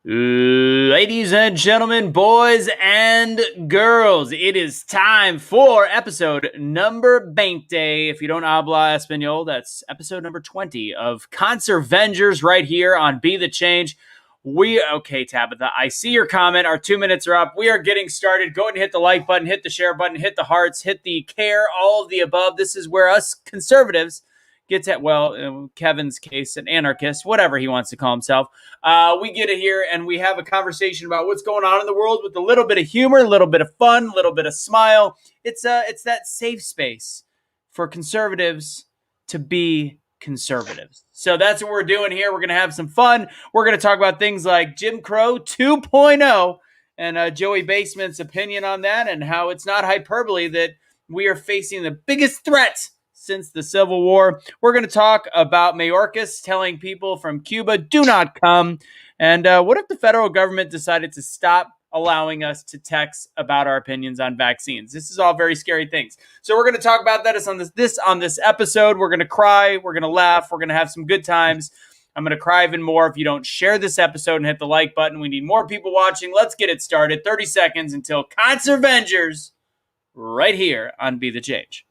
Ladies and gentlemen, boys and girls, it is time for episode number 20. If you don't habla Espanol, that's episode number 20 of ConserVengers right here on Be the Change. Okay, Tabitha, I see your comment. Our 2 minutes are up. We are getting started. Go ahead and hit the like button, hit the share button, hit the hearts, hit the care, all of the above. This is where us conservatives gets at, well, in Kevin's case, an anarchist, whatever he wants to call himself. We get it here and we have a conversation about what's going on in the world with a little bit of humor, a little bit of fun, a little bit of smile. It's that safe space for conservatives to be conservatives. So that's what we're doing here. We're going to have some fun. We're going to talk about things like Jim Crow 2.0 and Joey Basement's opinion on that and how it's not hyperbole that we are facing the biggest threat since the Civil War. We're going to talk about Mayorkas telling people from Cuba, do not come. And what if the federal government decided to stop allowing us to text about our opinions on vaccines? This is all very scary things. So we're going to talk about that on this episode. We're going to cry. We're going to laugh. We're going to have some good times. I'm going to cry even more if you don't share this episode and hit the like button. We need more people watching. Let's get it started. 30 seconds until ConserVengers right here on Be the Change.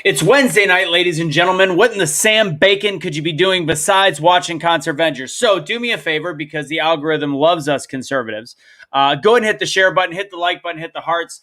It's Wednesday night, ladies and gentlemen. What in the Sam Bacon could you be doing besides watching ConserVengers? So do me a favor, because the algorithm loves us conservatives. Go ahead and hit the share button, hit the like button, hit the hearts.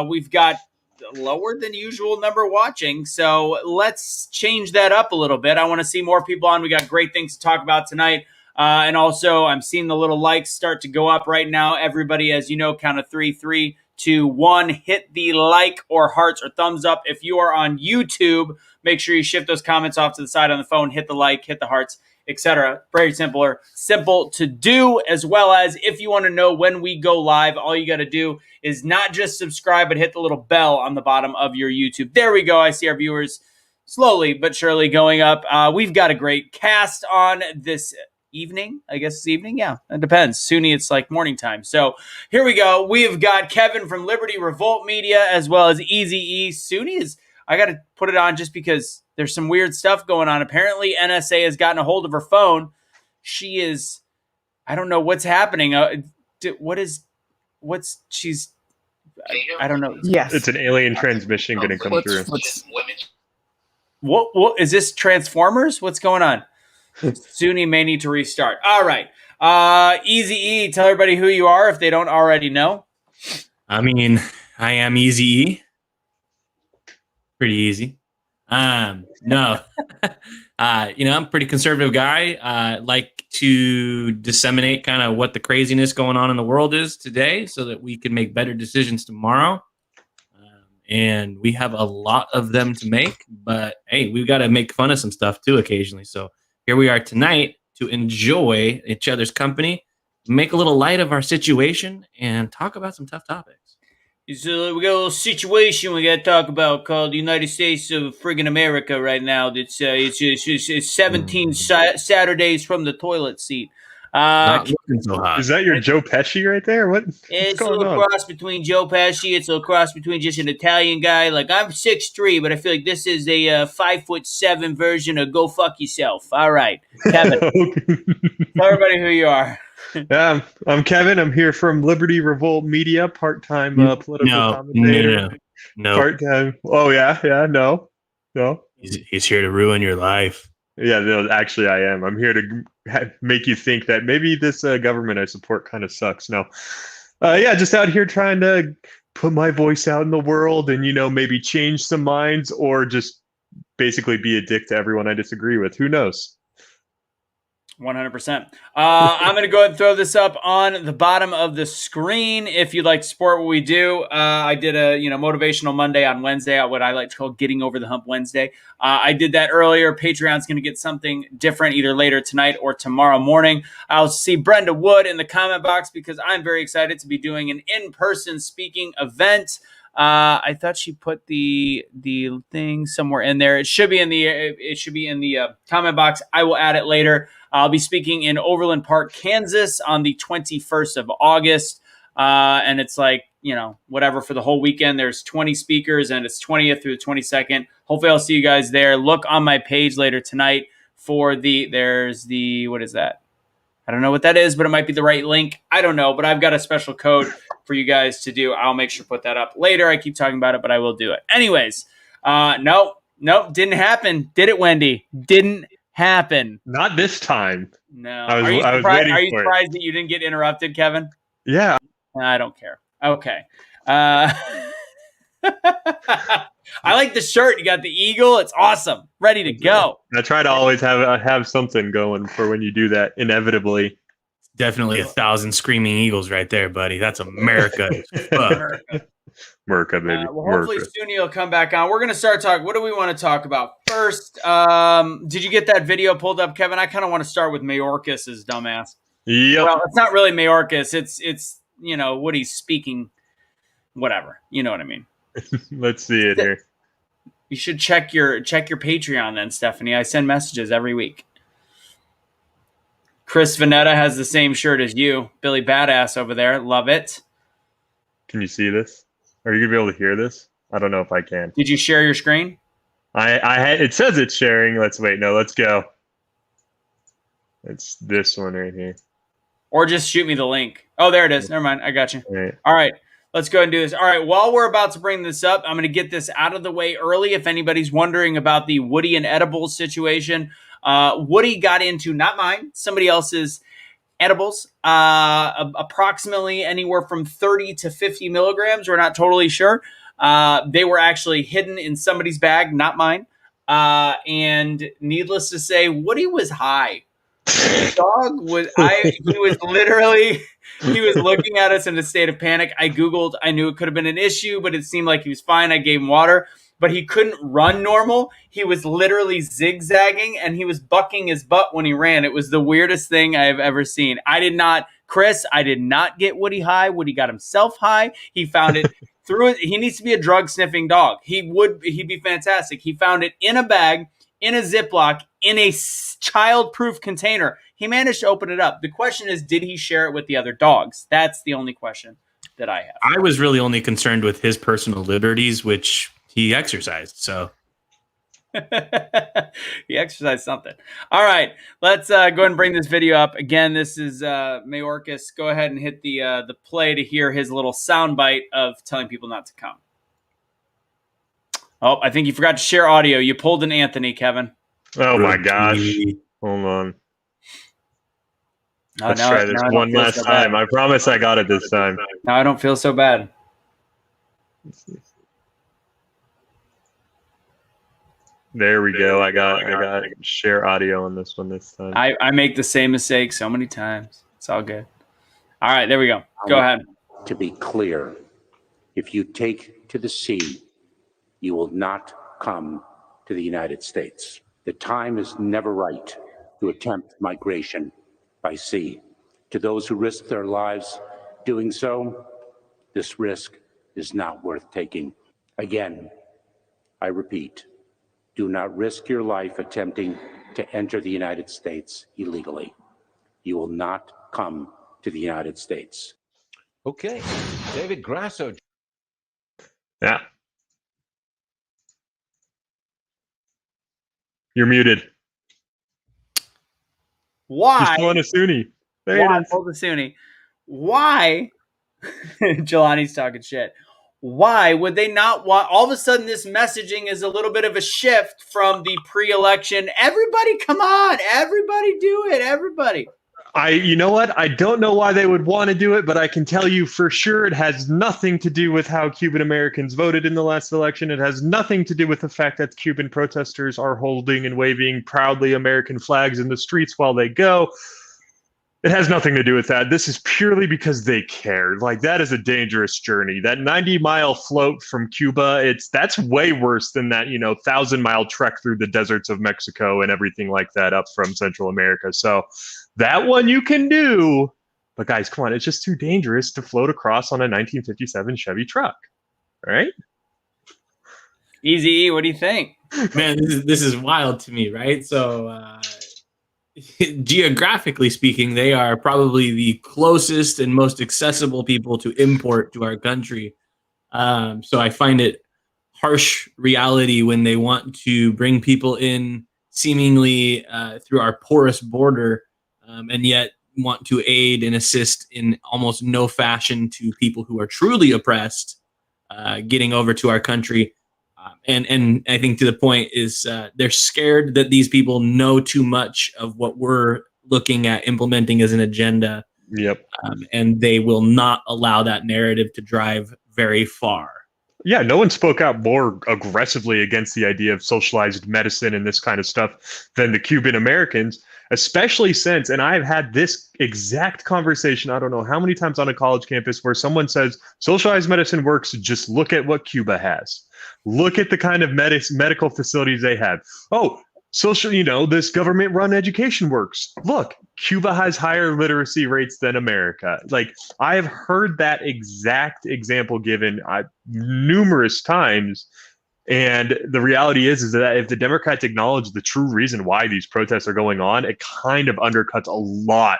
We've got a lower than usual number watching, so let's change that up a little bit. I want to see more people on. We got great things to talk about tonight. And also, I'm seeing the little likes start to go up right now. Everybody, as you know, count of 3, 3, 2, 1. Hit the like or hearts or thumbs up. If you are on YouTube, make sure you shift those comments off to the side on the phone. Hit the like, hit the hearts, etc. Very simple to do, as well as if you want to know when we go live, all you got to do is not just subscribe, but hit the little bell on the bottom of your YouTube. There we go. I see our viewers slowly but surely going up. We've got a great cast on this evening. I guess it's evening. Yeah, it depends. Sunni, it's like morning time. So here we go. We've got Kevin from Liberty Revolt Media, as well as Easy Sunni is, I got to put it on just because there's some weird stuff going on. Apparently NSA has gotten a hold of her phone. She is, I don't know what's happening. I don't know. Yes. It's an alien transmission going to come through. What is this, Transformers? What's going on? Sunni may need to restart. All right. Easy E, tell everybody who you are if they don't already know. I mean, I am Easy E. Pretty easy. No. I'm a pretty conservative guy. Like to disseminate kind of what the craziness going on in the world is today so that we can make better decisions tomorrow. And we have a lot of them to make, but hey, we've got to make fun of some stuff too occasionally. So here we are tonight to enjoy each other's company, make a little light of our situation, and talk about some tough topics. So we got a little situation we got to talk about called the United States of friggin' America right now. It's 17 Saturdays from the toilet seat. Not looking so hot. Is that your Joe Pesci right there? It's a little cross between Joe Pesci. It's a cross between just an Italian guy. Like, I'm 6'3", but I feel like this is a 5'7" version of Go Fuck Yourself. All right, Kevin. Tell everybody who you are. Yeah, I'm Kevin. I'm here from Liberty Revolt Media, part-time political commentator. No. Part-time. Oh, yeah, no. He's here to ruin your life. Yeah, no, actually I am. I'm here to make you think that maybe this government I support kind of sucks. No. Just out here trying to put my voice out in the world and, maybe change some minds or just basically be a dick to everyone I disagree with. Who knows? 100%. I'm going to go ahead and throw this up on the bottom of the screen. If you'd like to support what we do, I did a motivational Monday on Wednesday, what I like to call Getting Over the Hump Wednesday. I did that earlier. Patreon's going to get something different either later tonight or tomorrow morning. I'll see Brenda Wood in the comment box because I'm very excited to be doing an in-person speaking event. I thought she put the thing somewhere in there. It should be in the comment box. I will add it later. I'll be speaking in Overland Park, Kansas on the 21st of August. And it's like, whatever for the whole weekend. There's 20 speakers and it's 20th through the 22nd. Hopefully I'll see you guys there. Look on my page later tonight for what is that? I don't know what that is, but it might be the right link. I don't know, but I've got a special code for you guys to do. I'll make sure to put that up later. I keep talking about it, but I will do it. Anyways, nope, didn't happen. Did it, Wendy? Didn't happen. Not this time. No. I was waiting for it. Are you surprised that you didn't get interrupted, Kevin? Yeah. I don't care. Okay. I like the shirt. You got the eagle. It's awesome. Ready to go. I try to always have something going for when you do that, inevitably. Definitely 1,000 screaming eagles right there, buddy. That's America. America, baby. Well, hopefully Suni will come back on. We're going to start talking. What do we want to talk about first? Did you get that video pulled up, Kevin? I kind of want to start with Mayorkas's dumbass. Yep. Well, it's not really Mayorkas. It's what he's speaking. Whatever. You know what I mean. Let's see it here. You should check your Patreon then, Stephanie. I send messages every week. Chris Vanetta has the same shirt as you. Billy Badass over there. Love it. Can you see this? Are you going to be able to hear this? I don't know if I can. Did you share your screen? It says it's sharing. Let's go. It's this one right here. Or just shoot me the link. Oh, there it is. Never mind. I got you. All right. Let's go ahead and do this. All right, while we're about to bring this up, I'm going to get this out of the way early. If anybody's wondering about the Woody and edibles situation, Woody got into, not mine, somebody else's edibles, approximately anywhere from 30 to 50 milligrams. We're not totally sure. They were actually hidden in somebody's bag, not mine. And needless to say, Woody was high. He was looking at us in a state of panic. I Googled, I knew it could have been an issue, but it seemed like he was fine. I gave him water, but he couldn't run normal. He was literally zigzagging and he was bucking his butt when he ran. It was the weirdest thing I have ever seen. I did not get Woody high. Woody got himself high. He found it through it. He needs to be a drug sniffing dog. He'd be fantastic. He found it in a bag, in a Ziploc, in a child-proof container. He managed to open it up. The question is, did he share it with the other dogs? That's the only question that I have. I was really only concerned with his personal liberties, which he exercised. So he exercised something. All right, let's go ahead and bring this video up. Again, this is Mayorkas. Go ahead and hit the play to hear his little soundbite of telling people not to come. Oh, I think you forgot to share audio. You pulled an Anthony, Kevin. Oh, my gosh. Hold on. Let's try this one last time. I promise I got it this time. Now I don't feel so bad. There we go. I got share audio on this one this time. I make the same mistake so many times. It's all good. All right, there we go. Go ahead. To be clear, if you take to the sea, you will not come to the United States. The time is never right to attempt migration by sea. To those who risk their lives doing so, this risk is not worth taking. Again, I repeat, do not risk your life attempting to enter the United States illegally. You will not come to the United States. Okay, David Grasso. Yeah. You're muted. Why? He's pulling a Sunni. There it is. Pull the Sunni. Why? Jelani's talking shit. Why would they not want? All of a sudden, this messaging is a little bit of a shift from the pre-election. Everybody, come on! Everybody, do it! Everybody. You know what? I don't know why they would want to do it, but I can tell you for sure it has nothing to do with how Cuban Americans voted in the last election. It has nothing to do with the fact that Cuban protesters are holding and waving proudly American flags in the streets while they go. It has nothing to do with that. This is purely because they care. Like, that is a dangerous journey. That 90-mile float from Cuba, that's way worse than that, 1,000-mile trek through the deserts of Mexico and everything like that up from Central America. So that one you can do, but guys, come on, it's just too dangerous to float across on a 1957 Chevy truck, all right? Easy E, what do you think? Man, this is wild to me, right? So geographically speaking, they are probably the closest and most accessible people to import to our country. So I find it harsh reality when they want to bring people in seemingly through our porous border, and yet want to aid and assist in almost no fashion to people who are truly oppressed getting over to our country. And I think to the point is they're scared that these people know too much of what we're looking at implementing as an agenda. Yep. And they will not allow that narrative to drive very far. Yeah, no one spoke out more aggressively against the idea of socialized medicine and this kind of stuff than the Cuban Americans, especially since, and I've had this exact conversation, I don't know how many times on a college campus, where someone says, socialized medicine works, just look at what Cuba has. Look at the kind of medical facilities they have. Oh, this government-run education works. Look, Cuba has higher literacy rates than America. Like, I have heard that exact example given numerous times. And the reality is that if the Democrats acknowledge the true reason why these protests are going on, it kind of undercuts a lot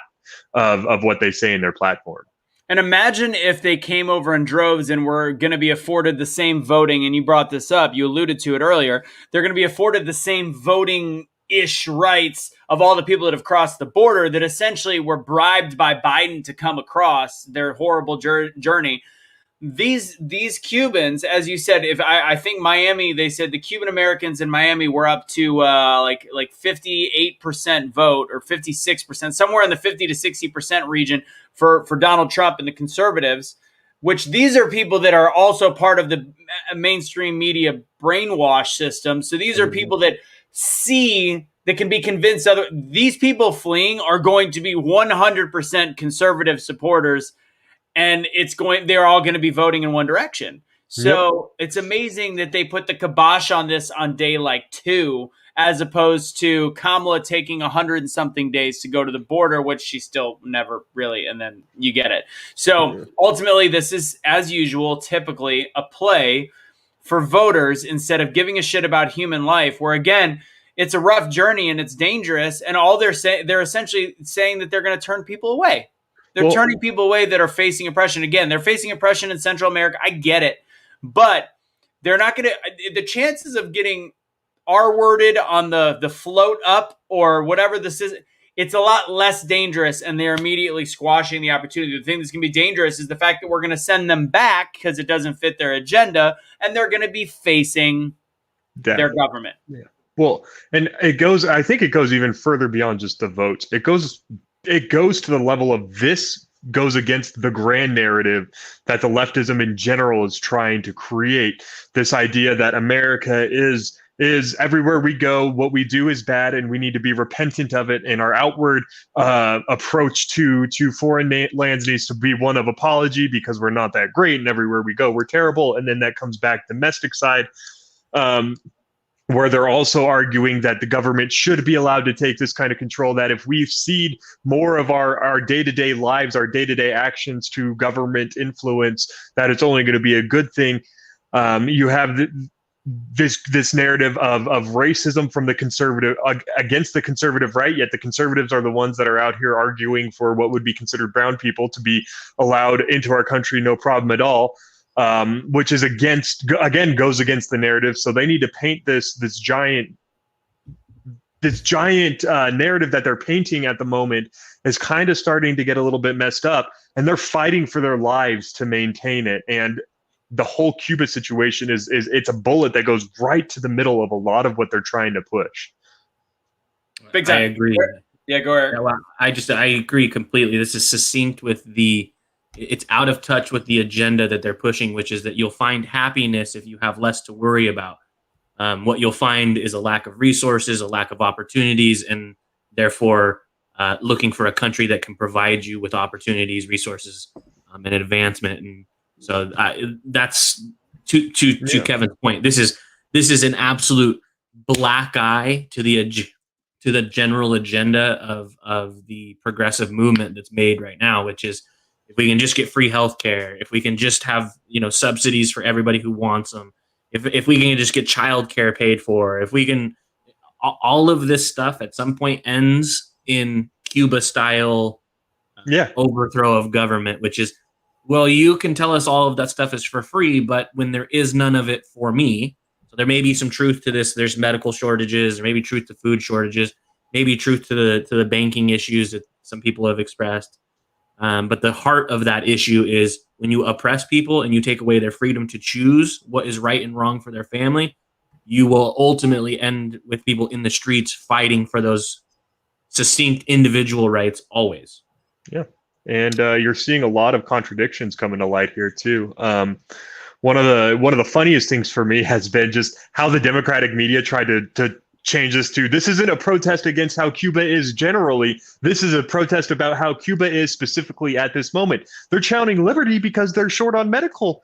of what they say in their platform. And imagine if they came over in droves and were going to be afforded the same voting, and you brought this up, you alluded to it earlier, they're going to be afforded the same voting-ish rights of all the people that have crossed the border that essentially were bribed by Biden to come across their horrible journey. These Cubans, as you said, if I think Miami, they said the Cuban Americans in Miami were up to like 58% vote or 56%, somewhere in the 50 to 60% region for Donald Trump and the conservatives, which these are people that are also part of the mainstream media brainwash system. So these are people that can be convinced these people fleeing are going to be 100% conservative supporters. And they're all going to be voting in one direction. So It's amazing that they put the kibosh on this on day like 2, as opposed to Kamala taking 100 and something days to go to the border, which she still never really, and then you get it. So ultimately, this is, as usual, typically a play for voters instead of giving a shit about human life, where again, it's a rough journey and it's dangerous. And all they're essentially saying that they're going to turn people away. They're turning people away that are facing oppression. Again, they're facing oppression in Central America. I get it. But they're not going to – the chances of getting R-worded on the float up or whatever this is, it's a lot less dangerous, and they're immediately squashing the opportunity. The thing that's going to be dangerous is the fact that we're going to send them back because it doesn't fit their agenda, and they're going to be facing their government. Yeah. Well, and I think it goes even further beyond just the votes. It goes to the level of this goes against the grand narrative that the leftism in general is trying to create. This idea that America is everywhere we go, what we do is bad, and we need to be repentant of it. And our outward approach to foreign lands needs to be one of apology because we're not that great, and everywhere we go, we're terrible. And then that comes back domestic side. Where they're also arguing that the government should be allowed to take this kind of control, that if we cede more of our day-to-day lives, our day-to-day actions to government influence, that it's only going to be a good thing. You have this narrative of racism from the conservative against the conservative right, yet the conservatives are the ones that are out here arguing for what would be considered brown people to be allowed into our country, no problem at all. Which is goes against the narrative. So they need to paint this giant narrative that they're painting at the moment is kind of starting to get a little bit messed up, and they're fighting for their lives to maintain it. And the whole Cuba situation it's a bullet that goes right to the middle of a lot of what they're trying to push. Big time. I agree. Yeah, go ahead. Yeah, well, I agree completely. This is succinct with it's out of touch with the agenda that they're pushing, which is that you'll find happiness if you have less to worry about. What you'll find is a lack of resources, a lack of opportunities, and therefore looking for a country that can provide you with opportunities, resources, and advancement. And so that's to Kevin's point. This is an absolute black eye to the general agenda of the progressive movement that's made right now, which is if we can just get free healthcare, if we can just have subsidies for everybody who wants them, if we can just get childcare paid for, if we can, all of this stuff at some point ends in Cuba style overthrow of government, which is, well, you can tell us all of that stuff is for free, but when there is none of it for me, so there may be some truth to this. There's medical shortages, there may be truth to food shortages, maybe truth to the banking issues that some people have expressed. But the heart of that issue is when you oppress people and you take away their freedom to choose what is right and wrong for their family, you will ultimately end with people in the streets fighting for those succinct individual rights always. Yeah. And you're seeing a lot of contradictions coming to light here too. One of the funniest things for me has been just how the Democratic media tried to change this to, this isn't a protest against how Cuba is generally. This is a protest about how Cuba is specifically at this moment. They're chanting liberty because they're short on medical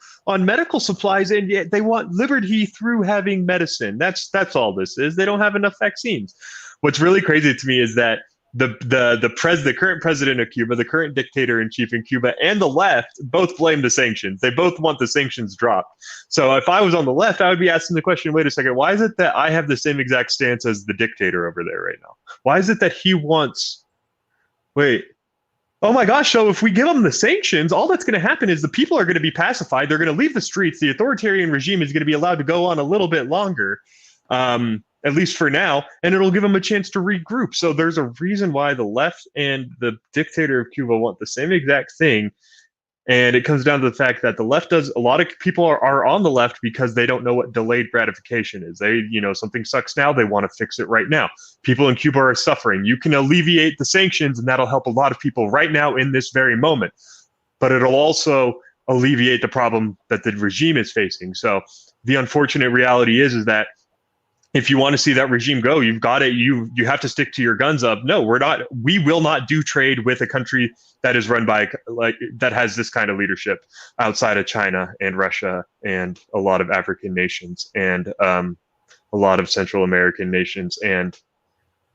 supplies, and yet they want liberty through having medicine. That's all this is. They don't have enough vaccines. What's really crazy to me is that the current president of Cuba, the current dictator in chief in Cuba, and the left both blame the sanctions. They both want the sanctions dropped. So if I was on the left, I would be asking the question, wait a second, why is it that I have the same exact stance as the dictator over there right now? Why is it that he wants, oh my gosh, so if we give them the sanctions, all that's going to happen is the people are going to be pacified. They're going to leave the streets. The authoritarian regime is going to be allowed to go on a little bit longer. At least for now, and it'll give them a chance to regroup. So there's a reason why the left and the dictator of Cuba want the same exact thing. And it comes down to the fact that the left does, a lot of people are on the left because they don't know what delayed gratification is. They, something sucks now, they want to fix it right now. People in Cuba are suffering. You can alleviate the sanctions and that'll help a lot of people right now in this very moment. But it'll also alleviate the problem that the regime is facing. So the unfortunate reality is that if you want to see that regime go, you've got it. You have to stick to your guns up. No, we will not do trade with a country that is run by that has this kind of leadership outside of China and Russia and a lot of African nations and a lot of Central American nations and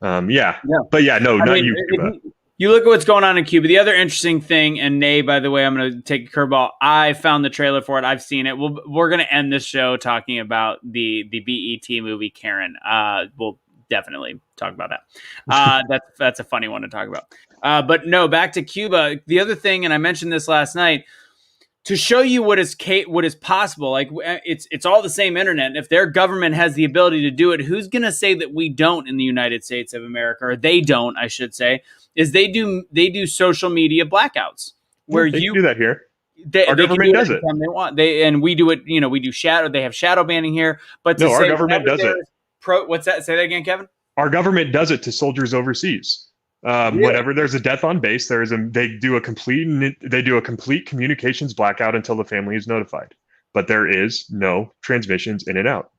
not you, Cuba. You look at what's going on in Cuba. The other interesting thing, and Nay, by the way, I'm going to take a curveball. I found the trailer for it. I've seen it. We're going to end this show talking about the BET movie Karen. We'll definitely talk about that. That's a funny one to talk about. But no, back to Cuba. The other thing, and I mentioned this last night, to show you what is possible, like it's all the same internet. If their government has the ability to do it, who's going to say that we don't in the United States of America, or they don't, I should say, is they do social media blackouts where you do that here. Our they government does it. They want. And we do it. We do shadow. They have shadow banning here, but no, our government does it. What's that? Say that again, Kevin. Our government does it to soldiers overseas. Whenever there's a death on base, they do a complete communications blackout until the family is notified. But there is no transmissions in and out.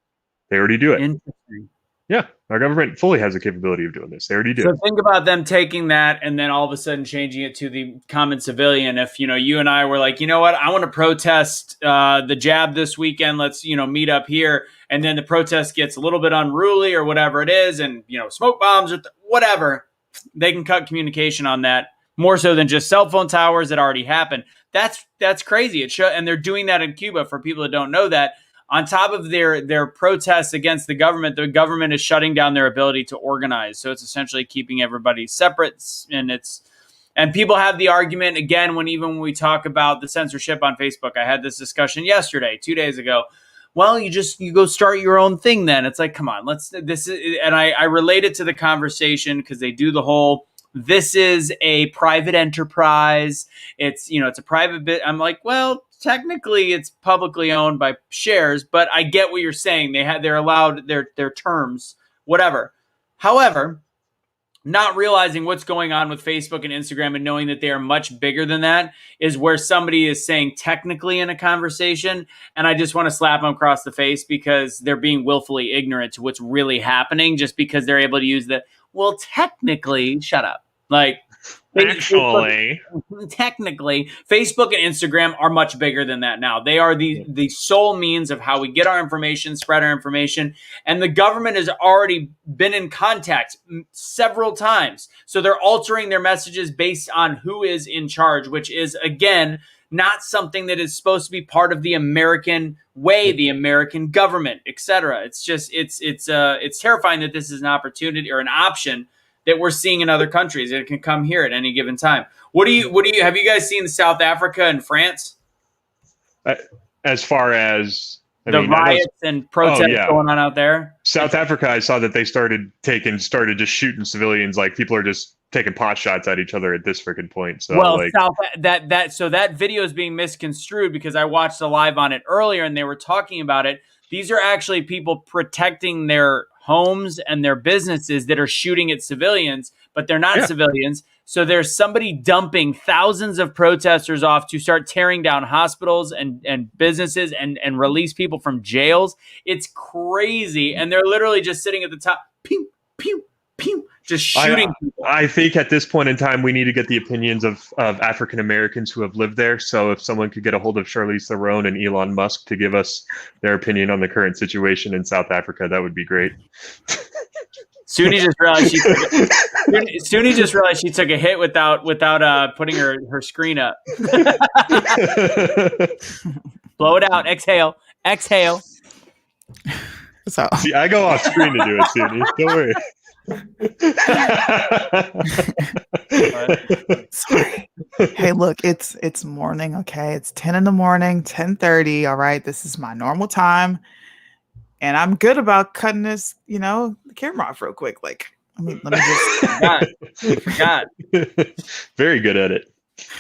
They already do it. Interesting. Yeah, our government fully has the capability of doing this. They already do. So think about them taking that and then all of a sudden changing it to the common civilian. If you and I were like, you know what, I want to protest the jab this weekend. Let's meet up here, and then the protest gets a little bit unruly or whatever it is, and smoke bombs or whatever. They can cut communication on that more so than just cell phone towers that already happened. That's crazy. And they're doing that in Cuba for people that don't know that. On top of their protests against the government is shutting down their ability to organize. So it's essentially keeping everybody separate. And people have the argument again when we talk about the censorship on Facebook. I had this discussion yesterday, 2 days ago. Well, you go start your own thing then. It's like, come on, and I relate it to the conversation because they do the whole, this is a private enterprise. It's a private bit. I'm like, well, technically it's publicly owned by shares, but I get what you're saying. They're allowed their terms, whatever. However, not realizing what's going on with Facebook and Instagram and knowing that they are much bigger than that is where somebody is saying technically in a conversation. And I just want to slap them across the face because they're being willfully ignorant to what's really happening just because they're able to use well, technically, shut up. Like, Actually, technically, Facebook and Instagram are much bigger than that now. They are the sole means of how we get our information, spread our information, and the government has already been in contact several times. So they're altering their messages based on who is in charge, which is, again, not something that is supposed to be part of the American way, the American government, etc. It's just it's terrifying that this is an opportunity or an option that we're seeing in other countries. It can come here at any given time. What do you have you guys seen South Africa and France? As far as riots and protests going on out there? South Africa, I saw that they started just shooting civilians. Like, people are just taking pot shots at each other at this freaking point. So, well, that video is being misconstrued because I watched a live on it earlier and they were talking about it. These are actually people protecting their homes and their businesses that are shooting at civilians, but they're not civilians. So there's somebody dumping thousands of protesters off to start tearing down hospitals and businesses and release people from jails. It's crazy. And they're literally just sitting at the top, pew, pew, pew, just shooting people. I think at this point in time, we need to get the opinions of African Americans who have lived there. So if someone could get a hold of Charlize Theron and Elon Musk to give us their opinion on the current situation in South Africa, that would be great. Suni just realized she took a hit without putting her screen up. Blow it out. Exhale. So see, I go off screen to do it, Suni. Don't worry. Sorry. Hey, look, it's morning, okay? It's 10 in the morning, 10:30. All right. This is my normal time. And I'm good about cutting this, the camera off real quick. Like, let me just forgot. Very good at it.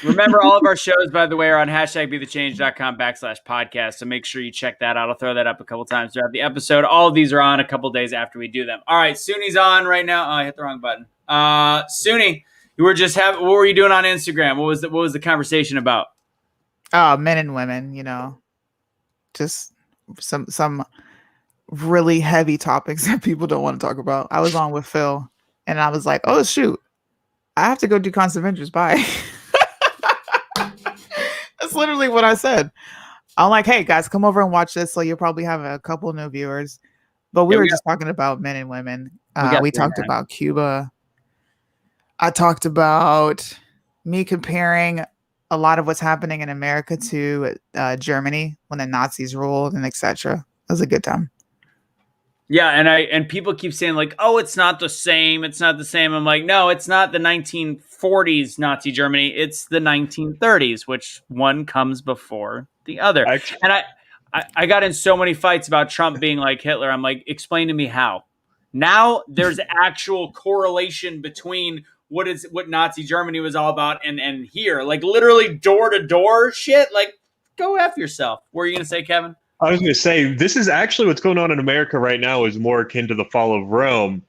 Remember, all of our shows, by the way, are on #BeTheChange.com/podcast. So make sure you check that out. I'll throw that up a couple times throughout the episode. All of these are on a couple days after we do them. All right, Suni's on right now. Oh, I hit the wrong button. Suni, what were you doing on Instagram? What was the conversation about? Men and women, just some really heavy topics that people don't want to talk about. I was on with Phil and I was like, oh shoot, I have to go do ConserVengers. Bye. That's literally what I said. I'm like, hey guys, come over and watch this. So you'll probably have a couple new viewers. But we were just talking about men and women. We talked about Cuba. I talked about me comparing a lot of what's happening in America to Germany when the Nazis ruled and etc. It was a good time. Yeah, and people keep saying like, oh, it's not the same. It's not the same. I'm like, no, it's not the 1940s Nazi Germany. It's the 1930s, which one comes before the other. And I got in so many fights about Trump being like Hitler. I'm like, explain to me how. Now there's actual correlation between what Nazi Germany was all about and here. Like literally door to door shit. Like, go F yourself. What were you going to say, Kevin? I was going to say, this is actually what's going on in America right now is more akin to the fall of Rome,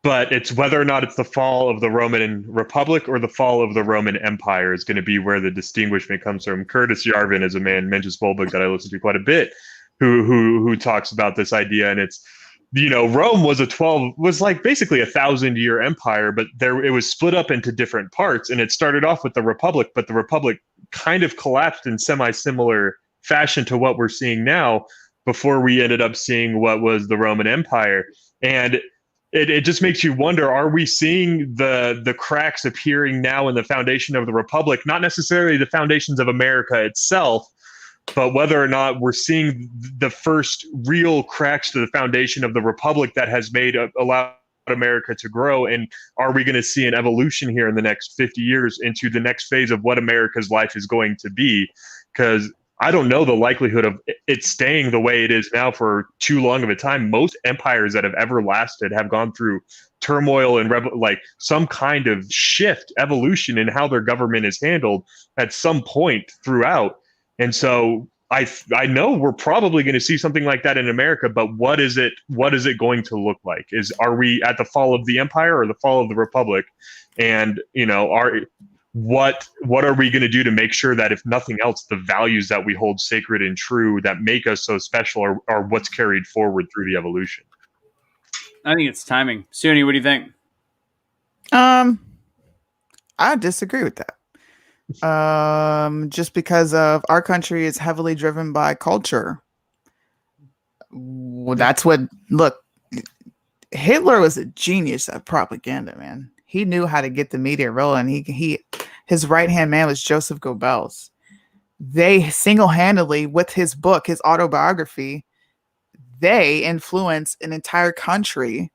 but it's whether or not it's the fall of the Roman Republic or the fall of the Roman Empire is going to be where the distinguishment comes from. Curtis Yarvin is a man, Menges Bulbig, that I listen to quite a bit, who talks about this idea. And it's, Rome was like basically 1,000-year empire, but it was split up into different parts. And it started off with the Republic, but the Republic kind of collapsed in semi-similar fashion to what we're seeing now before we ended up seeing what was the Roman Empire. And it just makes you wonder, are we seeing the cracks appearing now in the foundation of the Republic, not necessarily the foundations of America itself, but whether or not we're seeing the first real cracks to the foundation of the Republic that has allowed America to grow? And are we going to see an evolution here in the next 50 years into the next phase of what America's life is going to be? Because I don't know the likelihood of it staying the way it is now for too long of a time. Most empires that have ever lasted have gone through turmoil and some kind of evolution in how their government is handled at some point throughout. And so I know we're probably going to see something like that in America, but what is it going to look like? Are we at the fall of the empire or the fall of the republic? And what are we going to do to make sure that, if nothing else, the values that we hold sacred and true that make us so special are what's carried forward through the evolution? I think it's timing. Suni, what do you think? I disagree with that. Just because of our country is heavily driven by culture. Well, that's what, look, Hitler was a genius at propaganda, man. He knew how to get the media rolling. His right-hand man was Joseph Goebbels. They single-handedly, with his book, his autobiography, they influenced an entire country,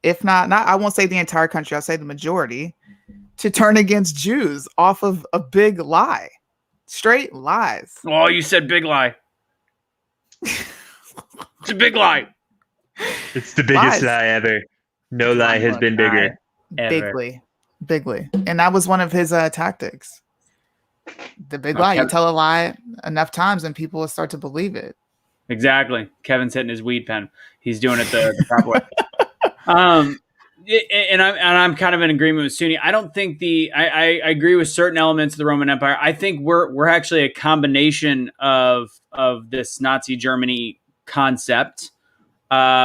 if not, I won't say the entire country, I'll say the majority, to turn against Jews off of a big lie. Straight lies. Oh, you said big lie. It's a big lie. It's the biggest lie ever. No lie has been bigger. Bigly. And that was one of his tactics. The big lie. You tell a lie enough times and people will start to believe it. Exactly. Kevin's hitting his weed pen. He's doing it the proper way. And I'm kind of in agreement with Suni. I don't think I agree with certain elements of the Roman Empire. I think we're actually a combination of this Nazi Germany concept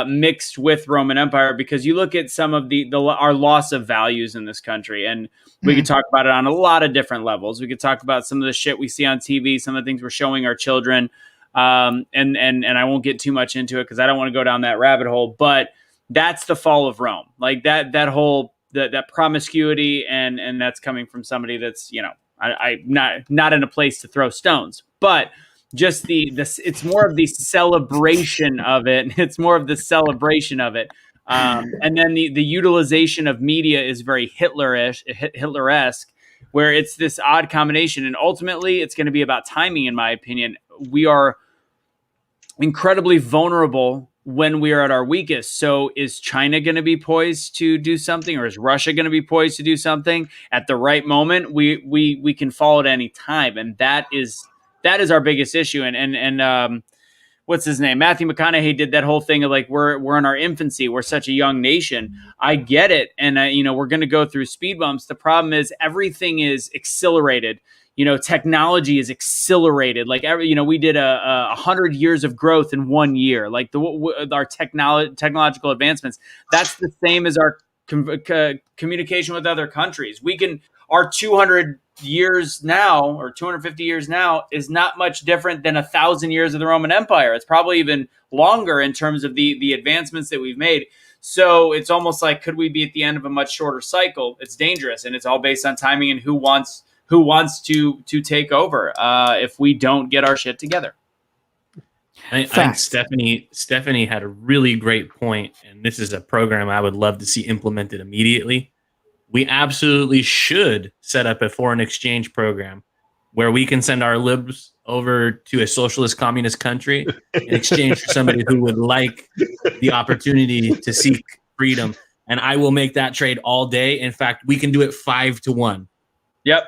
mixed with Roman Empire, because you look at some of our loss of values in this country, and we could talk about it on a lot of different levels. We could talk about some of the shit we see on TV, some of the things we're showing our children, and I won't get too much into it because I don't want to go down that rabbit hole, but that's the fall of Rome. Like that whole that promiscuity, and that's coming from somebody that's, I not in a place to throw stones, but just it's more of the celebration of it. It's more of the celebration of it. And then the utilization of media is very Hitler-esque, where it's this odd combination. And ultimately it's going to be about timing, in my opinion. We are incredibly vulnerable when we are at our weakest. So is China going to be poised to do something, or is Russia going to be poised to do something at the right moment? We can fall at any time. And that is our biggest issue. And what's his name? Matthew McConaughey did that whole thing of like, we're in our infancy. We're such a young nation. I get it. And we're going to go through speed bumps. The problem is everything is accelerated. Technology is accelerated. Like we did 100 years of growth in 1 year. Like our technological advancements. That's the same as our communication with other countries. Our 200 years now, or 250 years now, is not much different than 1,000 years of the Roman Empire. It's probably even longer in terms of the advancements that we've made. So it's almost like, could we be at the end of a much shorter cycle? It's dangerous, and it's all based on timing and who wants to take over if we don't get our shit together. I think Stephanie had a really great point, and this is a program I would love to see implemented immediately. We absolutely should set up a foreign exchange program where we can send our libs over to a socialist communist country in exchange for somebody who would like the opportunity to seek freedom. And I will make that trade all day. In fact, we can do it 5-1. Yep.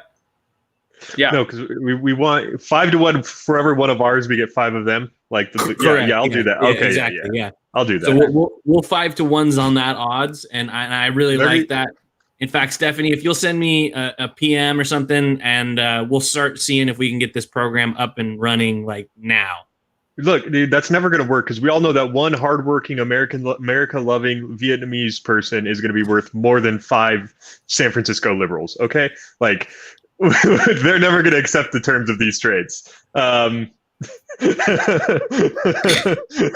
Yeah. No, because we want 5-1 for every one of ours. We get 5 of them. Like, I'll do that. Okay, exactly. Yeah, I'll do that. So we'll 5-1s on that odds, and I really like that. In fact, Stephanie, if you'll send me a PM or something, and we'll start seeing if we can get this program up and running like now. Look, dude, that's never going to work, because we all know that one hardworking America-loving Vietnamese person is going to be worth more than 5 San Francisco liberals. Okay, like they're never going to accept the terms of these trades. Are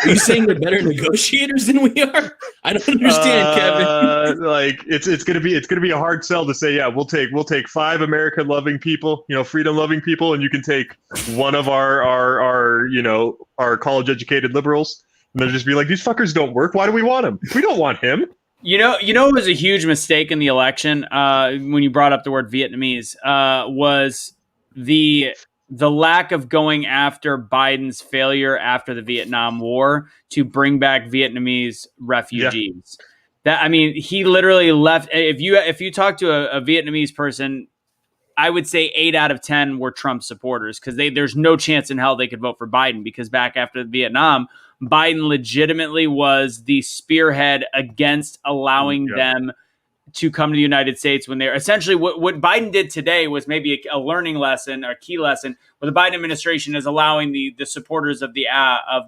you saying they're better negotiators than we are? I don't understand, Kevin. Like it's gonna be a hard sell to say, yeah, we'll take 5 America-loving people, freedom-loving people, and you can take one of our college-educated liberals, and they'll just be like, these fuckers don't work. Why do we want him? We don't want him. It was a huge mistake in the election when you brought up the word Vietnamese was the lack of going after Biden's failure after the Vietnam War to bring back Vietnamese refugees. Yeah. He literally left. If you talk to a Vietnamese person, I would say 8 out of 10 were Trump supporters because there's no chance in hell they could vote for Biden because back after Vietnam, Biden legitimately was the spearhead against allowing them to come to the United States when they're essentially what Biden did today was maybe a learning lesson or a key lesson where the Biden administration is allowing the supporters of the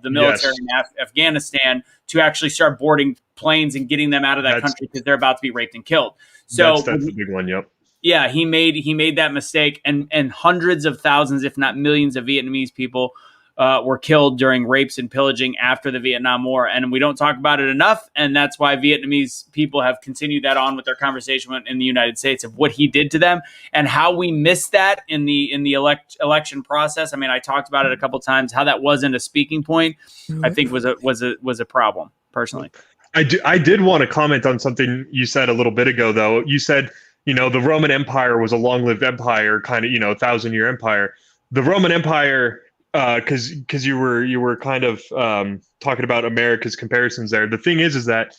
military in Afghanistan to actually start boarding planes and getting them out of that country because they're about to be raped and killed. So that's the big one. Yep. Yeah, he made that mistake, and hundreds of thousands, if not millions, of Vietnamese people were killed during rapes and pillaging after the Vietnam War, and we don't talk about it enough. And that's why Vietnamese people have continued that on with their conversation in the United States of what he did to them and how we missed that in the election process. I mean, I talked about it a couple times. How that wasn't a speaking point, I think was a problem personally. I did want to comment on something you said a little bit ago, though. You said, the Roman Empire was a long-lived empire, kind of, 1,000-year empire. The Roman Empire, because you were kind of talking about America's comparisons there. The thing is that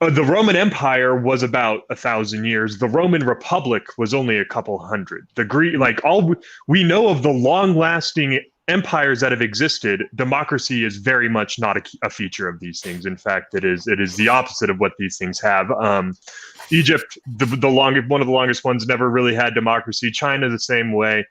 the Roman Empire was about 1,000 years. The Roman Republic was only a couple hundred. The Greek, all we know of the long-lasting empires that have existed, democracy is very much not a feature of these things. In fact, it is the opposite of what these things have. Egypt, one of the longest ones, never really had democracy. China, the same way.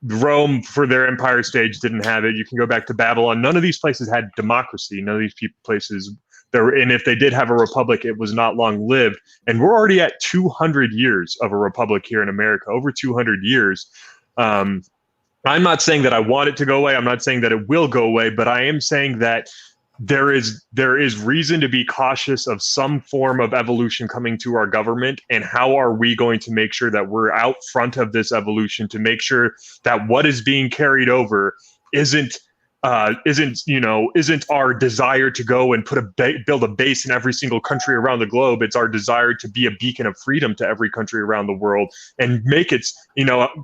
Rome, for their empire stage, didn't have it. You can go back to Babylon. None of these places had democracy. None of these places and if they did have a republic, it was not long lived. And we're already at 200 years of a republic here in America, over 200 years. I'm not saying that I want it to go away. I'm not saying that it will go away, but I am saying that there is reason to be cautious of some form of evolution coming to our government. And how are we going to make sure that we're out front of this evolution to make sure that what is being carried over isn't our desire to go and build a base in every single country around the globe. It's our desire to be a beacon of freedom to every country around the world and make it,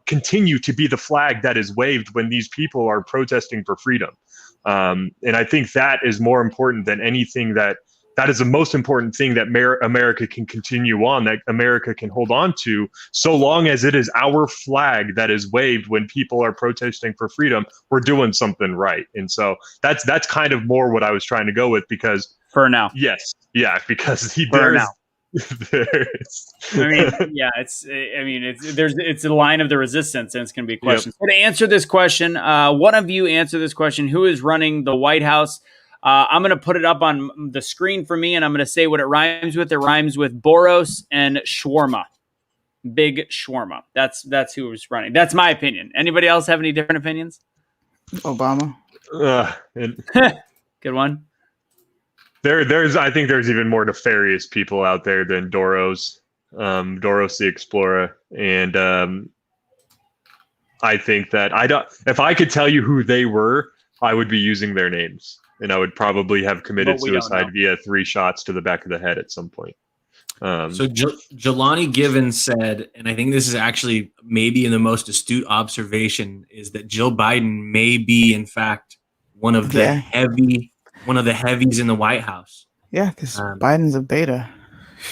continue to be the flag that is waved when these people are protesting for freedom. And I think that is more important than anything that is the most important thing that America can continue on, that America can hold on to, so long as it is our flag that is waved when people are protesting for freedom. We're doing something right. And so that's kind of more what I was trying to go with, because for now, yes, yeah, because it's a line of the resistance, and it's going to be a question. Yep. So to answer this question, one of you answer this question: who is running the White House? I'm going to put it up on the screen for me, and I'm going to say what it rhymes with. It rhymes with Boros and shawarma. Big shawarma. That's who is running. That's my opinion. Anybody else have any different opinions? Obama. Good one. I think there's even more nefarious people out there than Doros the Explorer, and I think that if I could tell you who they were, I would be using their names. And I would probably have committed suicide via 3 shots to the back of the head at some point. So Jelani Givens said, and I think this is actually maybe the most astute observation, is that Jill Biden may be, in fact, one of the heavies in the White House. Yeah, because Biden's a beta.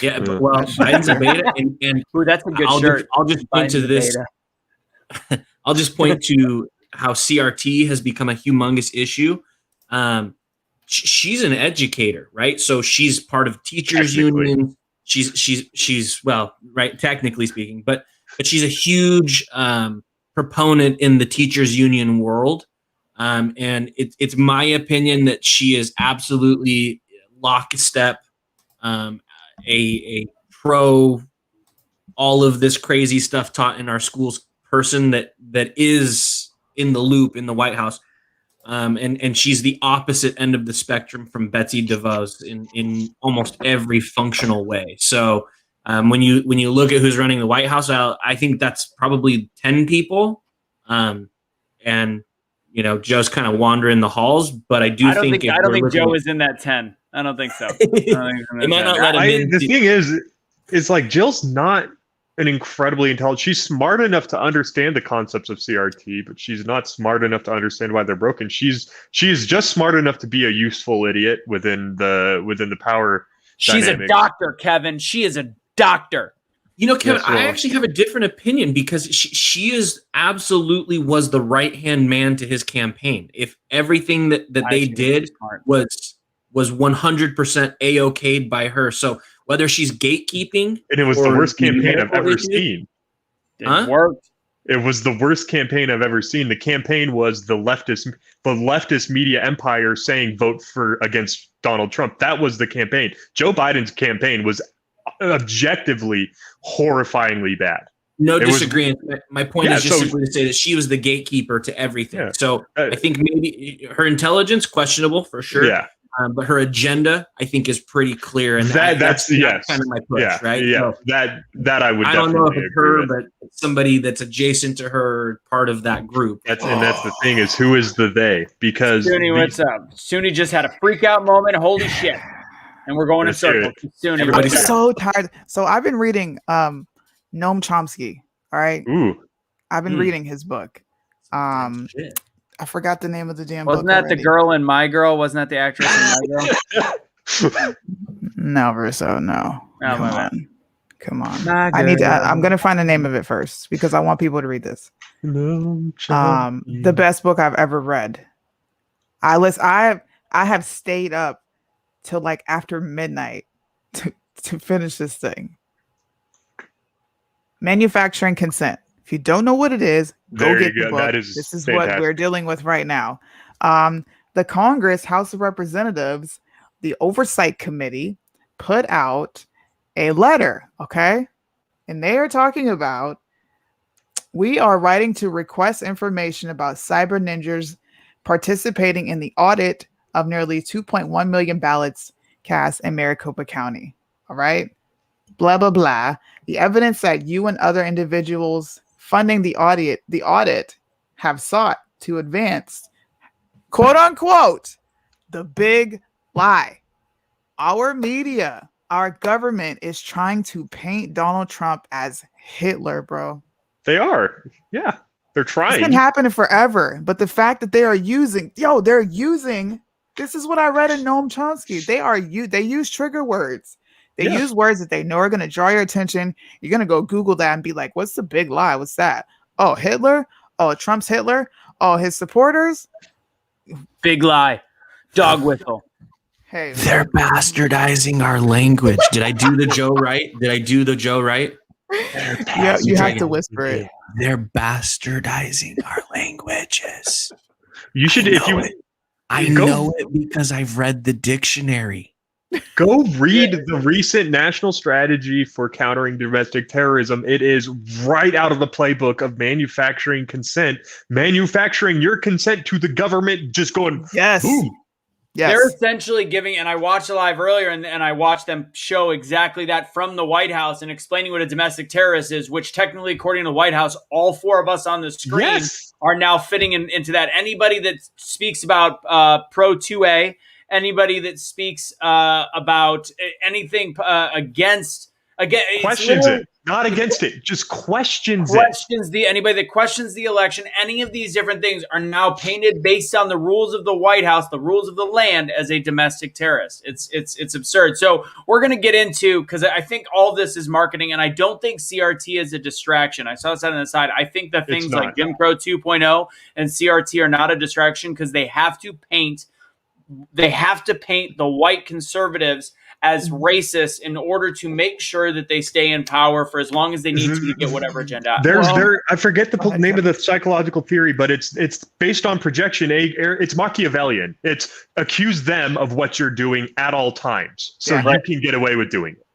Yeah, Biden's a beta, and that's a good shirt. I'll just point to this. I'll just point to how CRT has become a humongous issue. She's an educator, right? So she's part of teachers union. She's well, right, technically speaking, but she's a huge proponent in the teachers union world. And it's my opinion that she is absolutely lockstep, a pro all of this crazy stuff taught in our schools person that is in the loop in the White House. And she's the opposite end of the spectrum from Betsy DeVos in almost every functional way. So when you look at who's running the White House, I think that's probably 10 people. And Joe's kind of wandering the halls, but I don't think Joe is in that 10. I don't think so. They might not let him in. The thing is, it's like Jill's not an incredibly intelligent. She's smart enough to understand the concepts of CRT, but she's not smart enough to understand why they're broken. She's just smart enough to be a useful idiot within the power. She's dynamics. A doctor, Kevin. She is a doctor. You know, Kevin, Yes, I well. actually have a different opinion because she is absolutely was the right-hand man to his campaign. If everything that they did was 100% A-okayed by her. So whether she's gatekeeping, And it was the worst campaign I've ever seen. It worked. It was the worst campaign I've ever seen. The campaign was the leftist media empire saying vote against Donald Trump. That was the campaign. Joe Biden's campaign was objectively horrifyingly bad. No disagreement. My point is just simply to say that she was the gatekeeper to everything. Yeah. So I think maybe her intelligence, questionable for sure. Yeah. But her agenda, I think, is pretty clear, and that's kind of my push, right? Yeah, so that I would. I don't know if it's her, but somebody that's adjacent to her, part of that group. That's the thing is, who is the they? Because Suni, what's up? Suni just had a freak out moment. Holy shit! And we're going in circles. Suni, I'm so tired. So I've been reading Noam Chomsky. All right. Ooh. I've been reading his book. I forgot the name of the damn book. Wasn't that the girl in My Girl? Wasn't that the actress in My Girl? No, Verso, no. Oh, Come on. I'm gonna find the name of it first because I want people to read this. The best book I've ever read. I have stayed up till like after midnight to finish this thing. Manufacturing Consent. If you don't know what it is, go get the book. This is what we're dealing with right now. The Congress, House of Representatives, the Oversight Committee put out a letter, okay? And they are talking about, we are writing to request information about cyber ninjas participating in the audit of nearly 2.1 million ballots cast in Maricopa County, all right? Blah, blah, blah. The evidence that you and other individuals funding the audit have sought to advance, quote unquote, the big lie. Our media, our government is trying to paint Donald Trump as Hitler, bro. They are. Yeah, they're trying. It's been happening forever. But the fact that they are using, this is what I read in Noam Chomsky. They use trigger words. They use words that they know are going to draw your attention. You're going to go Google that and be like, what's the big lie? What's that? Oh, Hitler? Oh, Trump's Hitler? Oh, his supporters? Big lie. Dog whistle. Hey, they're bastardizing our language. Did I do the Joe right? Yeah, you have to whisper it. They're bastardizing our languages. You should, I know it because I've read the dictionary. Go read the recent national strategy for countering domestic terrorism. It is right out of the playbook of manufacturing consent, manufacturing your consent to the government, just going, yes. Boom. Yes. They're essentially giving, and I watched it live earlier, and I watched them show exactly that from the White House and explaining what a domestic terrorist is, which technically, according to the White House, all four of us on the screen are now fitting into that. Anybody that speaks about Pro 2A, anybody that speaks about anything against questions it, not against it, just questions anybody that questions the election, any of these different things are now painted based on the rules of the White House, the rules of the land, as a domestic terrorist. It's absurd. So we're going to get into, because I think all this is marketing, and I don't think CRT is a distraction. I saw this on the side. I think that things like Jim Crow 2.0 and CRT are not a distraction because they have to paint the white conservatives as racist in order to make sure that they stay in power for as long as they need to get whatever agenda. I forget the name of the psychological theory, but it's based on projection. It's Machiavellian. It's accuse them of what you're doing at all times, so you can get away with doing it.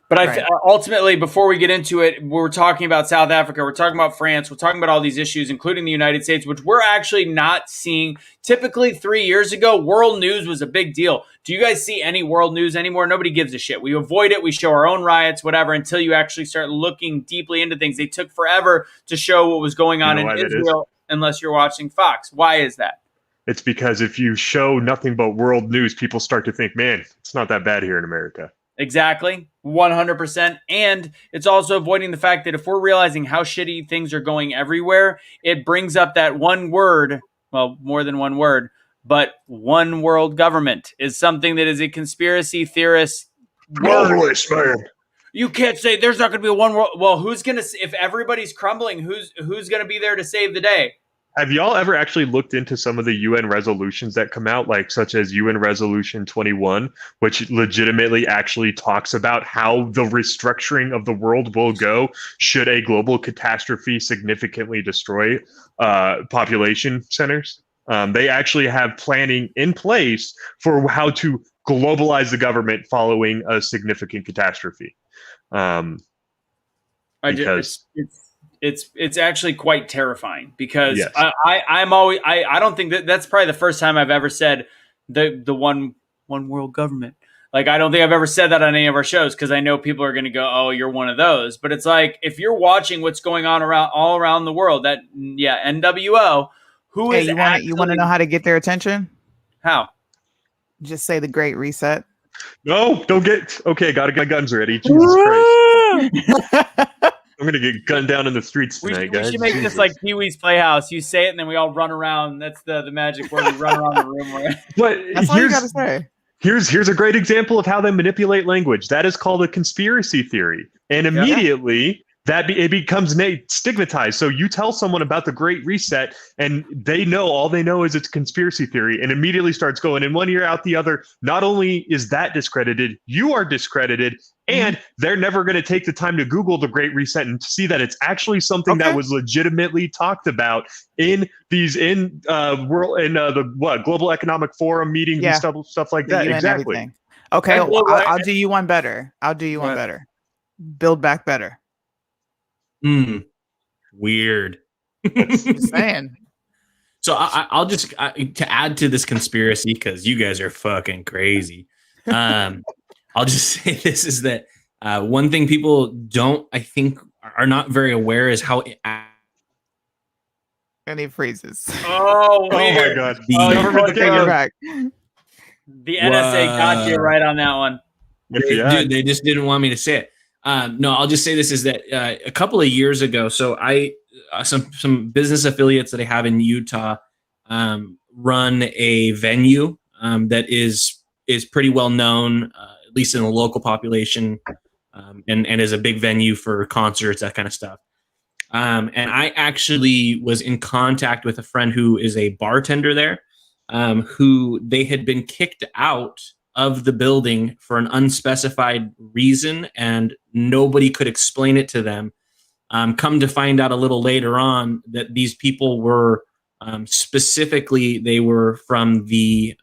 But ultimately, before we get into it, we're talking about South Africa, we're talking about France, we're talking about all these issues, including the United States, which we're actually not seeing. Typically, 3 years ago, world news was a big deal. Do you guys see any world news anymore? Nobody gives a shit. We avoid it. We show our own riots, whatever, until you actually start looking deeply into things. They took forever to show what was going on in Israel, unless you're watching Fox. Why is that? It's because if you show nothing but world news, people start to think, man, it's not that bad here in America. Exactly. 100%. And it's also avoiding the fact that if we're realizing how shitty things are going everywhere, it brings up that one word, well, more than one word, but one world government is something that is a conspiracy theorist word. Globalist, man. you can't say there's not going to be a one world. Well, who's going to, if everybody's crumbling, who's going to be there to save the day? Have y'all ever actually looked into some of the UN resolutions that come out, like such as UN Resolution 21, which legitimately actually talks about how the restructuring of the world will go should a global catastrophe significantly destroy population centers? They actually have planning in place for how to globalize the government following a significant catastrophe. It's actually quite terrifying because yes. I don't think that's probably the first time I've ever said the one world government. Like, I don't think I've ever said that on any of our shows because I know people are going to go, oh, you're one of those. But it's like, if you're watching what's going on all around the world, that NWO, who is you want to know how to get their attention? How? Just say the Great Reset. No, don't get okay. Gotta get my guns ready. Jesus Christ. I'm gonna get gunned down in the streets tonight, guys. We should make this like Pee-wee's Playhouse. You say it, and then we all run around. That's the magic word. We run around the room. But that's all you gotta say. Here's a great example of how they manipulate language. That is called a conspiracy theory, and immediately it becomes stigmatized. So you tell someone about the Great Reset, and all they know is it's a conspiracy theory, and immediately starts going in one ear out the other. Not only is that discredited, you are discredited, and they're never going to take the time to Google the Great Reset and see that it's actually something that was legitimately talked about in the Global Economic Forum meetings and stuff like that. Exactly. Okay, I'll do you one better. Better. Build Back Better. Weird. Just saying. So I'll just to add to this conspiracy, because you guys are fucking crazy. I'll just say this is that one thing people I think are not very aware is how any phrases. Oh my God! The NSA got you right on that one. They just didn't want me to say it. No, I'll just say this is that a couple of years ago, so some business affiliates that I have in Utah run a venue that is pretty well known, at least in the local population, and is a big venue for concerts, that kind of stuff. And I actually was in contact with a friend who is a bartender there, who they had been kicked out of the building for an unspecified reason, and nobody could explain it to them. Come to find out a little later on that these people were specifically, they were from the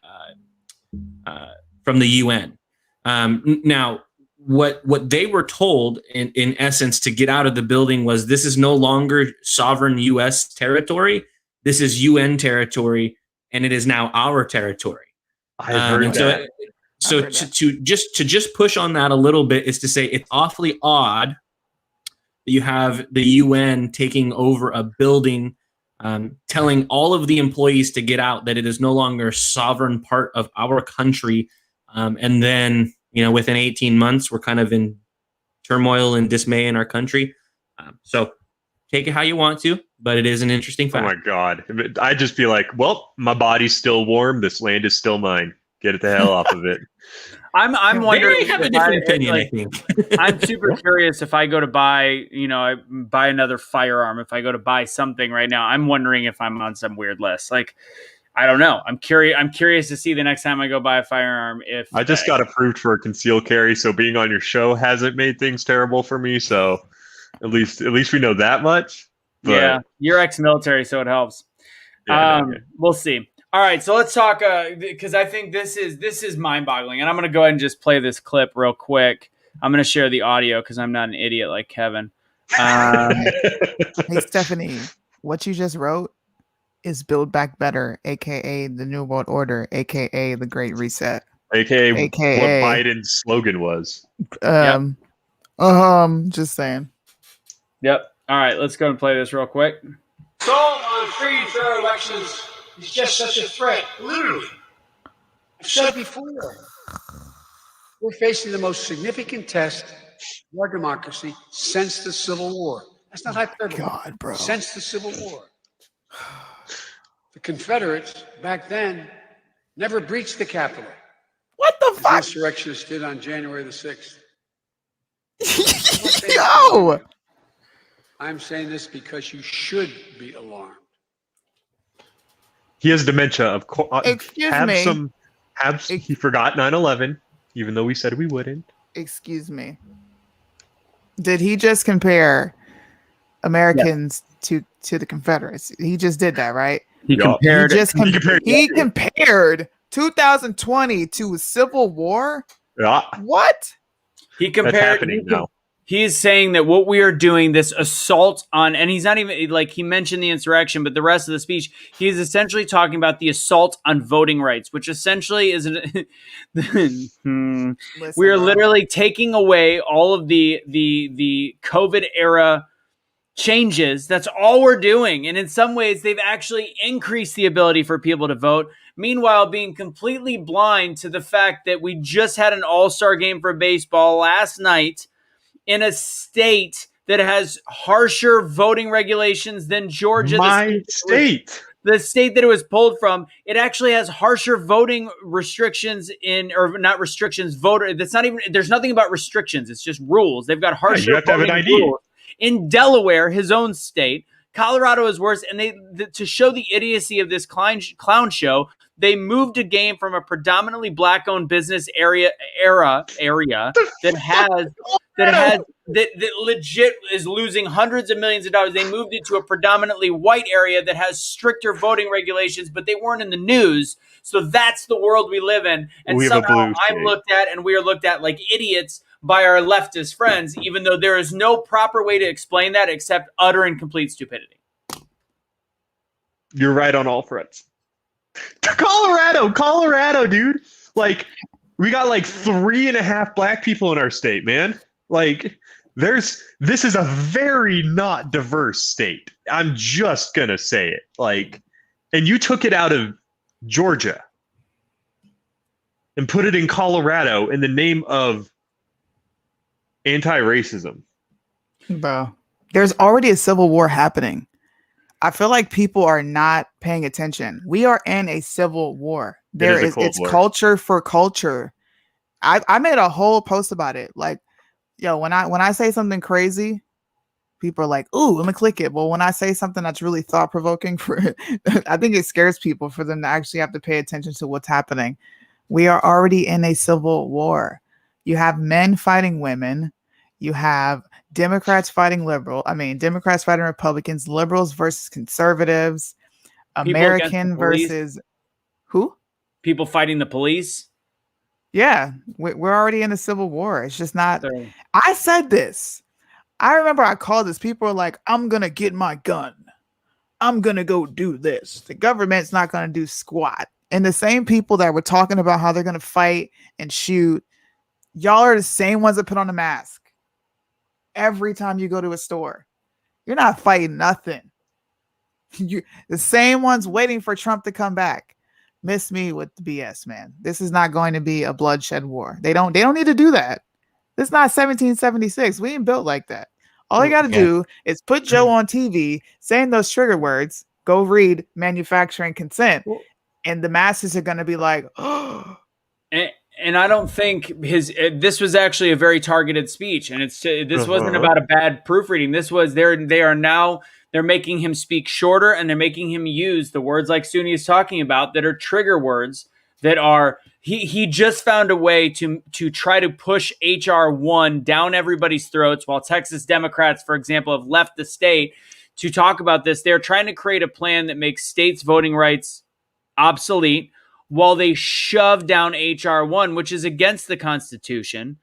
UN. Now, what they were told in essence to get out of the building was, this is no longer sovereign U.S. territory. This is UN territory, and it is now our territory. I heard that. So to just push on that a little bit is to say it's awfully odd that you have the UN taking over a building, telling all of the employees to get out, that it is no longer a sovereign part of our country, and then within 18 months we're kind of in turmoil and dismay in our country. So take it how you want to, but it is an interesting fact. Oh my God! I just feel like, well, my body's still warm. This land is still mine. Get the hell off of it. I'm wondering. They have a different opinion, I think. I'm super curious if I go to buy, I buy another firearm. If I go to buy something right now, I'm wondering if I'm on some weird list. Like, I don't know. I'm curious to see the next time I go buy a firearm. If I just got approved for a concealed carry, so being on your show hasn't made things terrible for me. So at least we know that much. But yeah, you're ex-military, so it helps. We'll see. All right, so let's talk because I think this is mind-boggling, and I'm going to go ahead and just play this clip real quick. I'm going to share the audio because I'm not an idiot like Kevin. Hey, Stephanie, what you just wrote is Build Back Better, a.k.a. the New World Order, a.k.a. the Great Reset. A.k.a. what Biden's slogan was. Just saying. Yep. All right, let's go and play this real quick. Assault on free and fair elections is just such a threat, literally. I've said before, we're facing the most significant test of our democracy since the Civil War. That's not hyperbole. God, bro. Since the Civil War. The Confederates, back then, never breached the Capitol. What the fuck? The insurrectionists did on January the 6th. Yo! I'm saying this because you should be alarmed. He has dementia. Of course, Excuse me. He forgot 9/11, even though we said we wouldn't. Excuse me. Did he just compare Americans to the Confederates? He just did that, right? He compared. He compared 2020 to a civil war. Yeah. What? He compared. That's happening now. He's saying that what we are doing, this assault on, and he's not even like, he mentioned the insurrection, but the rest of the speech, he's essentially talking about the assault on voting rights, which essentially is we are literally taking away all of the COVID era changes. That's all we're doing. And in some ways, they've actually increased the ability for people to vote. Meanwhile, being completely blind to the fact that we just had an all-star game for baseball last night in a state that has harsher voting regulations than Georgia. The state that it was pulled from, it actually has harsher voting restrictions or not restrictions, voter. That's not even, there's nothing about restrictions. It's just rules. They've got harsher you have to have an ID. rules. In Delaware, his own state, Colorado is worse. And to show the idiocy of this clown show, they moved a game from a predominantly black-owned business area that legit is losing hundreds of millions of dollars. They moved it to a predominantly white area that has stricter voting regulations, but they weren't in the news. So that's the world we live in. And somehow I'm looked at, and we are looked at like idiots by our leftist friends, even though there is no proper way to explain that except utter and complete stupidity. You're right on all fronts. Colorado, dude. Like, we got like 3.5 black people in our state, man. Like, this is a very not diverse state. I'm just gonna say it. Like, and you took it out of Georgia and put it in Colorado in the name of anti-racism. Bro, there's already a civil war happening. I feel like people are not paying attention. We are in a civil war. It's culture for culture. I made a whole post about it. Like, yo, when I say something crazy, people are like, "Ooh, let me click it." Well, when I say something that's really thought provoking, I think it scares people for them to actually have to pay attention to what's happening. We are already in a civil war. You have men fighting women. You have Democrats fighting Democrats fighting Republicans, liberals versus conservatives, American versus who? People fighting the police. Yeah, we're already in a civil war. It's just not. I said this. I remember I called this. People are like, I'm going to get my gun. I'm going to go do this. The government's not going to do squat. And the same people that were talking about how they're going to fight and shoot, y'all are the same ones that put on a mask every time you go to a store. You're not fighting nothing. You're the same ones waiting for Trump to come back. Miss me with the BS, man. This is not going to be a bloodshed war. They don't need to do that. This is not 1776. We ain't built like that. All you got to do is put Joe on TV saying those trigger words, go read manufacturing consent, and the masses are going to be like, oh. And I don't think this was actually a very targeted speech, and this wasn't about a bad proofreading. This was they're making him speak shorter, and they're making him use the words like Suni is talking about that are trigger words that are he just found a way to try to push HR 1 down everybody's throats while Texas Democrats, for example, have left the state to talk about this. They're trying to create a plan that makes states' voting rights obsolete while they shove down HR 1, which is against the Constitution.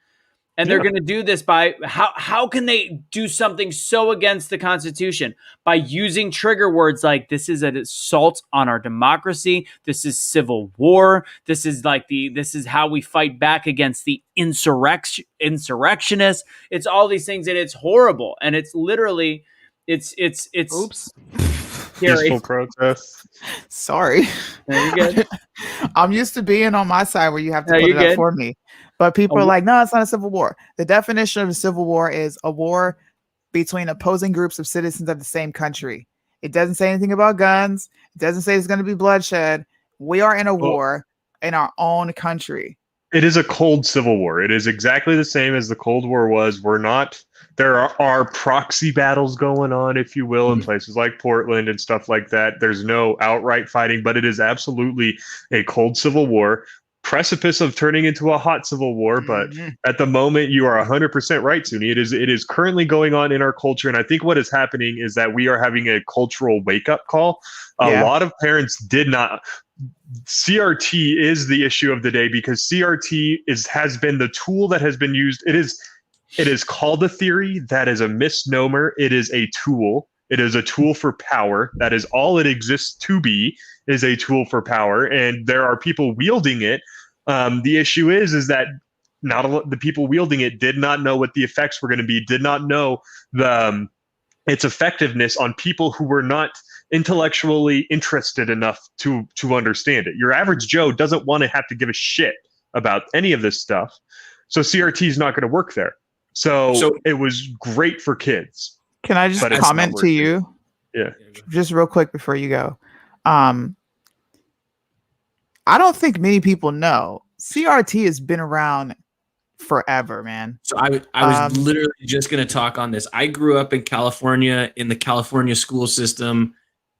And they're going to do this by how can they do something so against the Constitution? By using trigger words like this is an assault on our democracy. This is civil war. This is how we fight back against the insurrectionists. It's all these things, and it's horrible. And it's literally it's oops. Peaceful protest. Sorry. Are you good? I'm used to being on my side where you have to put it up for me. But people are like, no, it's not a civil war. The definition of a civil war is a war between opposing groups of citizens of the same country. It doesn't say anything about guns. It doesn't say it's going to be bloodshed. We are in a war in our own country. It is a cold civil war. It is exactly the same as the Cold War was. There are proxy battles going on, if you will, in places like Portland and stuff like that. There's no outright fighting, but it is absolutely a cold civil war, precipice of turning into a hot civil war. But at the moment, you are 100% right, Suni. It is currently going on in our culture. And I think what is happening is that we are having a cultural wake-up call. A lot of parents did not. CRT is the issue of the day because CRT has been the tool that has been used. It is called a theory. That is a misnomer. It is a tool. It is a tool for power. That is all it exists to be, is a tool for power. And there are people wielding it. The issue is that the people wielding it did not know what the effects were going to be, did not know its effectiveness on people who were not intellectually interested enough to understand it. Your average Joe doesn't want to have to give a shit about any of this stuff. So CRT is not going to work there. So it was great for kids. Can I just comment to you? Yeah. Just real quick before you go. I don't think many people know CRT has been around forever, man. So I was literally just going to talk on this. I grew up in California, in the California school system.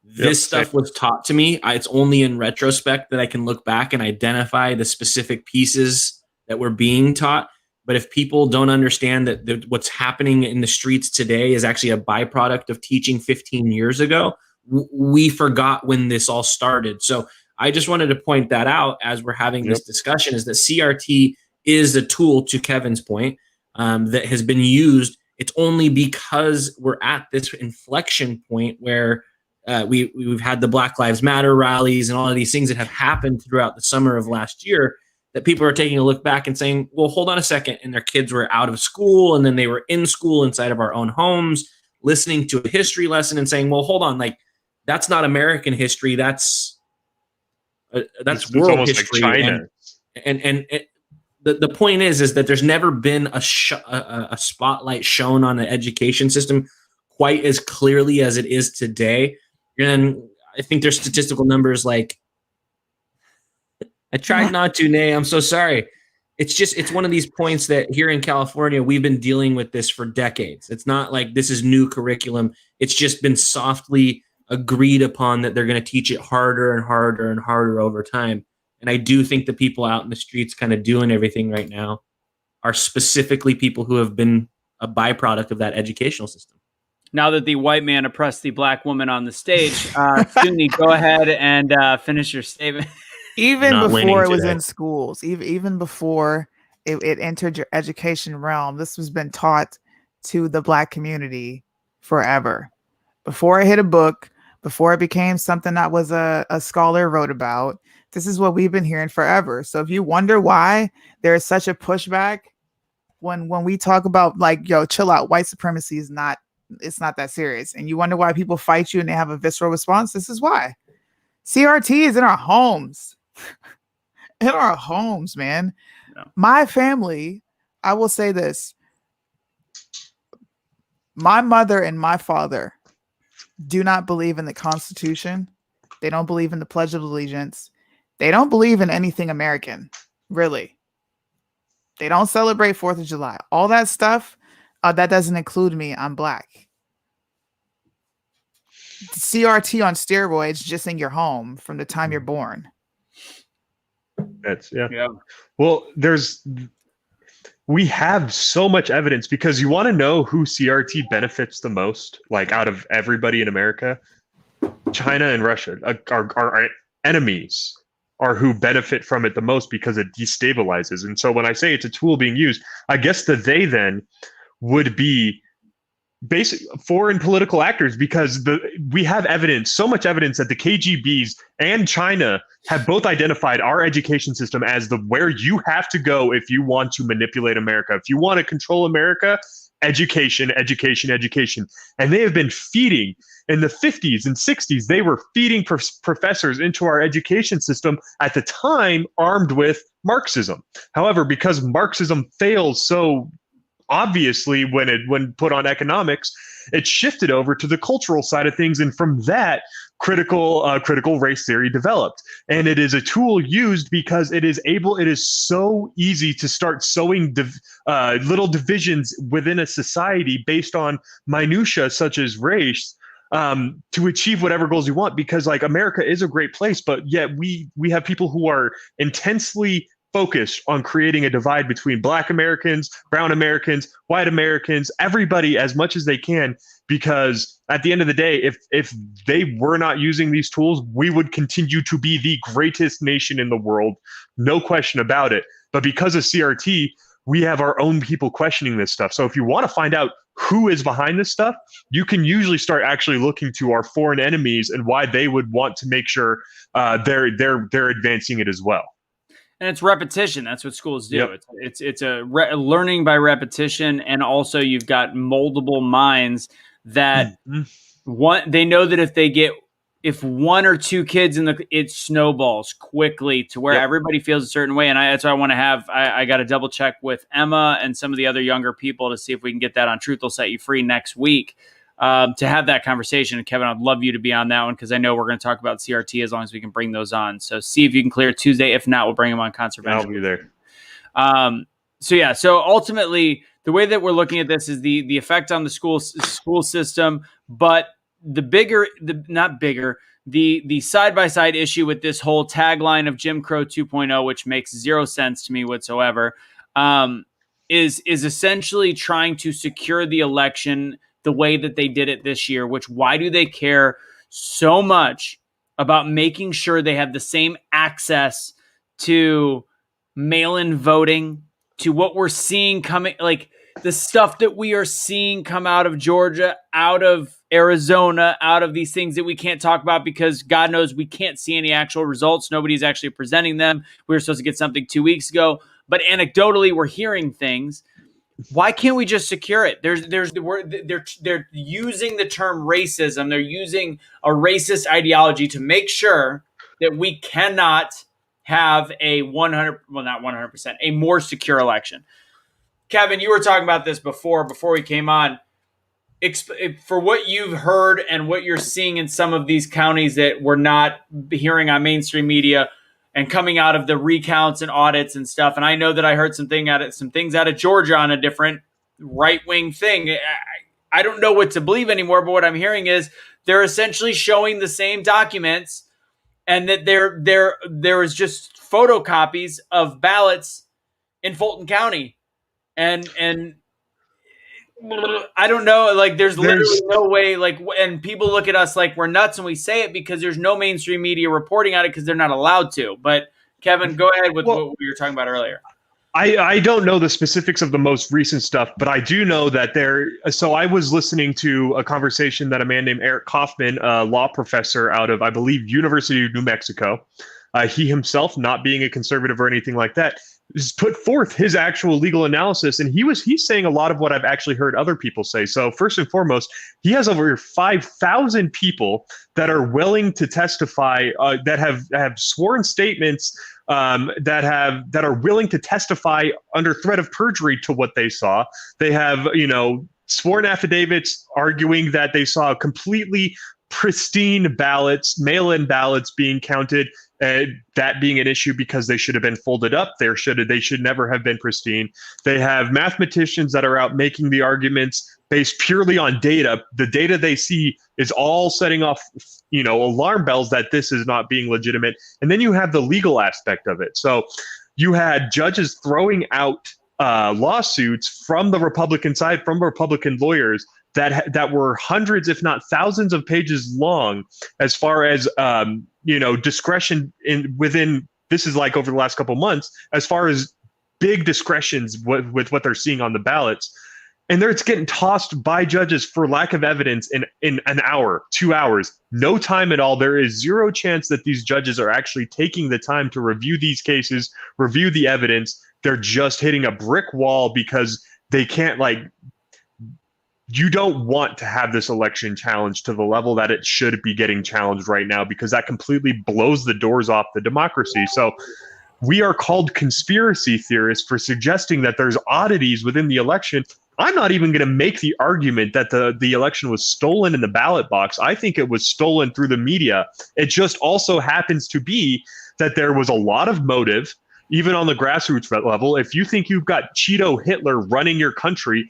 This stuff was taught to me. It's only in retrospect that I can look back and identify the specific pieces that were being taught. But if people don't understand that what's happening in the streets today is actually a byproduct of teaching 15 years ago, we forgot when this all started. So I just wanted to point that out as we're having this discussion, is that CRT is a tool, to Kevin's point, that has been used. It's only because we're at this inflection point where we've had the Black Lives Matter rallies and all of these things that have happened throughout the summer of last year, that people are taking a look back and saying, well, hold on a second. And their kids were out of school, and then they were in school inside of our own homes, listening to a history lesson and saying, well, hold on, like, that's not American history. That's world history. Like China. And the point is that there's never been a spotlight shown on the education system quite as clearly as it is today. And I think there's statistical numbers like, I tried not to, Nay, I'm so sorry. It's one of these points that here in California, we've been dealing with this for decades. It's not like this is new curriculum. It's just been softly agreed upon that they're going to teach it harder and harder and harder over time. And I do think the people out in the streets kind of doing everything right now are specifically people who have been a byproduct of that educational system. Now that the white man oppressed the black woman on the stage, Sunni, go ahead and finish your statement. Even before it was in schools, even before it entered your education realm, this has been taught to the black community forever. Before it hit a book, before it became something that was a scholar wrote about, this is what we've been hearing forever. So if you wonder why there is such a pushback when we talk about, like, yo, chill out, white supremacy is not, it's not that serious, and you wonder why people fight you and they have a visceral response, this is why. CRT is in our homes. In our homes, man. No. My family, I will say this. My mother and my father do not believe in the Constitution. They don't believe in the Pledge of Allegiance. They don't believe in anything American, really. They don't celebrate 4th of July. All that stuff, that doesn't include me. I'm black. CRT on steroids just in your home from the time you're born. That's Well, we have so much evidence, because you want to know who CRT benefits the most, like out of everybody in America. China and Russia are enemies, are who benefit from it the most because it destabilizes. And so when I say it's a tool being used, I guess the they then would be basic foreign political actors, because we have evidence, so much evidence, that the KGBs and China have both identified our education system as where you have to go if you want to manipulate America. If you want to control America, education, education, education. And they have been feeding, in the 50s and 60s, they were feeding professors into our education system, at the time armed with Marxism. However, because Marxism fails so obviously, when put on economics, it shifted over to the cultural side of things, and from that, critical race theory developed. And it is a tool used because it is so easy to start sowing little divisions within a society based on minutia such as race, to achieve whatever goals you want. Because like America is a great place, but yet we have people who are intensely focused on creating a divide between Black Americans, brown Americans, white Americans, everybody as much as they can, because at the end of the day, if they were not using these tools, we would continue to be the greatest nation in the world, no question about it. But because of CRT, we have our own people questioning this stuff. So if you want to find out who is behind this stuff, you can usually start actually looking to our foreign enemies and why they would want to make sure they're advancing it as well. And it's repetition. That's what schools do. Yep. It's learning by repetition, and also you've got moldable minds that they know that if one or two kids it snowballs quickly to where everybody feels a certain way. And that's why I want to have, I got to double check with Emma and some of the other younger people to see if we can get that on Truth Will Set You Free next week, to have that conversation. And Kevin, I'd love you to be on that one, because I know we're going to talk about CRT as long as we can bring those on. So see if you can clear Tuesday. If not, we'll bring them on ConserVengers. I'll be there. So ultimately, the way that we're looking at this is the effect on the school system, but the side-by-side issue with this whole tagline of Jim Crow 2.0, which makes zero sense to me whatsoever, is essentially trying to secure the election the way that they did it this year. Which, why do they care so much about making sure they have the same access to mail-in voting, to what we're seeing coming, like the stuff that we are seeing come out of Georgia, out of Arizona, out of these things that we can't talk about because God knows we can't see any actual results. Nobody's actually presenting them. We were supposed to get something 2 weeks ago, but anecdotally we're hearing things. Why can't we just secure it? There's the word, they're using the term racism. They're using a racist ideology to make sure that we cannot have a not 100%, a more secure election. Kevin, you were talking about this before we came on. For what you've heard and what you're seeing in some of these counties that we're not hearing on mainstream media and coming out of the recounts and audits and stuff. And I know that I heard some things out of Georgia on a different right-wing thing. I don't know what to believe anymore, but what I'm hearing is they're essentially showing the same documents, and that there is just photocopies of ballots in Fulton County. And I don't know, like there's literally no way, like, and people look at us like we're nuts and we say it because there's no mainstream media reporting on it because they're not allowed to. But Kevin, go ahead with what we were talking about earlier. I don't know the specifics of the most recent stuff, but I do know that so I was listening to a conversation that a man named Eric Kaufman, a law professor out of, I believe, University of New Mexico, he himself, not being a conservative or anything like that, has put forth his actual legal analysis, and he's saying a lot of what I've actually heard other people say. So first and foremost, he has over 5,000 people that are willing to testify, that have sworn statements, that are willing to testify under threat of perjury to what they saw. They have, sworn affidavits arguing that they saw completely pristine ballots, mail-in ballots being counted, that being an issue because they should have been folded up. They should never have been pristine. They have mathematicians that are out making the arguments based purely on data. The data they see is all setting off, alarm bells that this is not being legitimate. And then you have the legal aspect of it. So you had judges throwing out lawsuits from the Republican side, from Republican lawyers, that were hundreds, if not thousands of pages long, as far as, discretion within, this is like over the last couple months, as far as big discretions with what they're seeing on the ballots. And it's getting tossed by judges for lack of evidence in an hour, 2 hours, no time at all. There is zero chance that these judges are actually taking the time to review these cases, review the evidence. They're just hitting a brick wall because they can't, you don't want to have this election challenged to the level that it should be getting challenged right now, because that completely blows the doors off the democracy. So we are called conspiracy theorists for suggesting that there's oddities within the election. I'm not even going to make the argument that the election was stolen in the ballot box. I think it was stolen through the media. It just also happens to be that there was a lot of motive, even on the grassroots level. If you think you've got Cheeto Hitler running your country,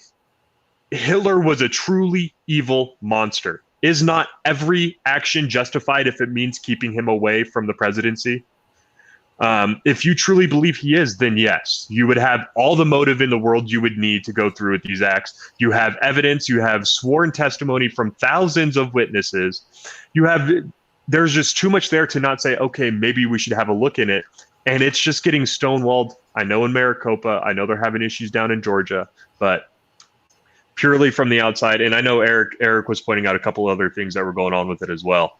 Hitler was a truly evil monster. Is not every action justified if it means keeping him away from the presidency? If you truly believe he is, then yes, you would have all the motive in the world you would need to go through with these acts. You have evidence, you have sworn testimony from thousands of witnesses. There's just too much there to not say, okay, maybe we should have a look in it. And it's just getting stonewalled. I know in Maricopa, I know they're having issues down in Georgia, but purely from the outside. And I know Eric was pointing out a couple other things that were going on with it as well.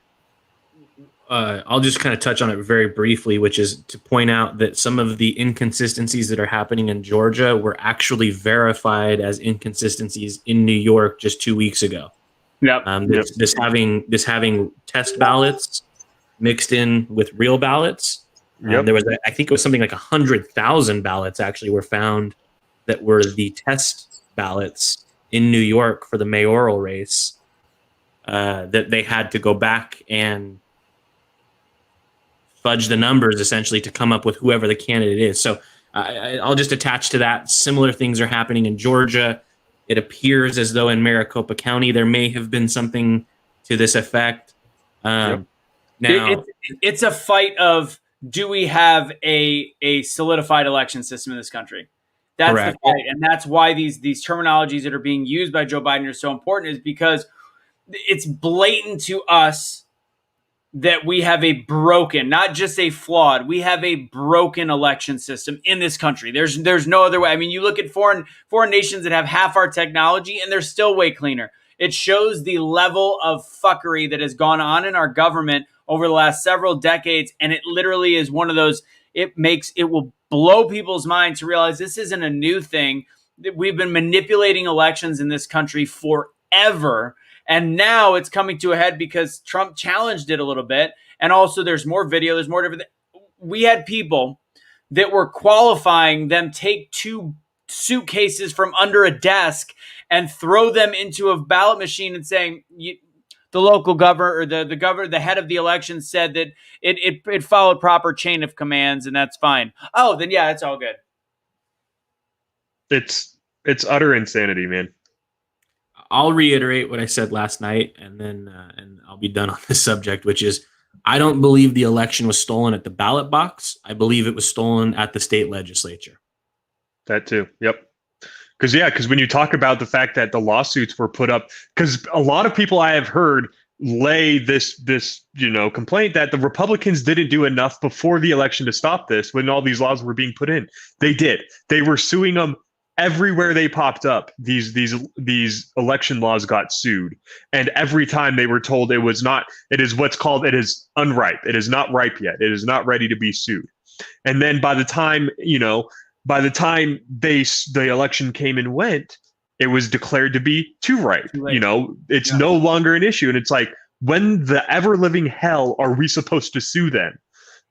I'll just kind of touch on it very briefly, which is to point out that some of the inconsistencies that are happening in Georgia were actually verified as inconsistencies in New York just 2 weeks ago. Yep. This having test ballots mixed in with real ballots. There was, I think it was something like 100,000 ballots actually were found that were the test ballots in New York for the mayoral race, that they had to go back and fudge the numbers essentially to come up with whoever the candidate is. So I'll just attach to that. Similar things are happening in Georgia. It appears as though in Maricopa County there may have been something to this effect. Now it's a fight of, do we have a solidified election system in this country? That's correct. The fight, and that's why these terminologies that are being used by Joe Biden are so important, is because it's blatant to us that we have a broken, not just a flawed, we have a broken election system in this country. There's no other way. I mean, you look at foreign nations that have half our technology and they're still way cleaner. It shows the level of fuckery that has gone on in our government over the last several decades, and it literally is one of those, it will blow people's minds to realize this isn't a new thing. We've been manipulating elections in this country forever. And now it's coming to a head because Trump challenged it a little bit. And also there's more video, there's more different. We had people that were qualifying them take 2 suitcases from under a desk and throw them into a ballot machine and saying, the local governor or the governor, the head of the election said that it followed proper chain of commands and that's fine. Oh, then yeah, it's all good. It's utter insanity, man. I'll reiterate what I said last night, and then and I'll be done on this subject, which is I don't believe the election was stolen at the ballot box. I believe it was stolen at the state legislature. That too. Yep. Because when you talk about the fact that the lawsuits were put up, because a lot of people I have heard lay this complaint that the Republicans didn't do enough before the election to stop this when all these laws were being put in. They did. They were suing them. Everywhere they popped up, these election laws got sued, and every time they were told it is unripe. It is not ripe yet. It is not ready to be sued. And then by the time the election came and went, it was declared to be too ripe. It's no longer an issue, and it's like, when the ever living hell are we supposed to sue them?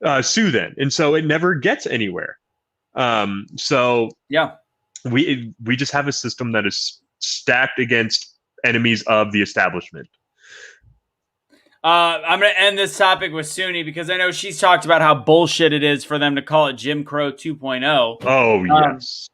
And so it never gets anywhere. We just have a system that is stacked against enemies of the establishment. I'm going to end this topic with Suni because I know she's talked about how bullshit it is for them to call it Jim Crow 2.0. Oh, yes.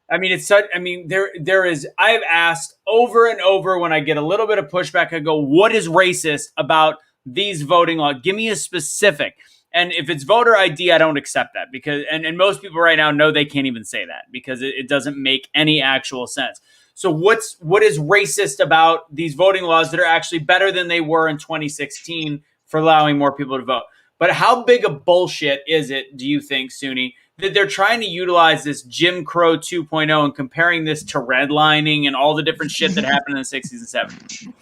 There is, I've asked over and over when I get a little bit of pushback, I go, what is racist about these voting laws? Give me a specific. And if it's voter ID, I don't accept that because, and most people right now know they can't even say that because it doesn't make any actual sense. So what is racist about these voting laws that are actually better than they were in 2016 for allowing more people to vote? But how big a bullshit is it, do you think, Suni, that they're trying to utilize this Jim Crow 2.0 and comparing this to redlining and all the different shit that happened in the 60s and 70s?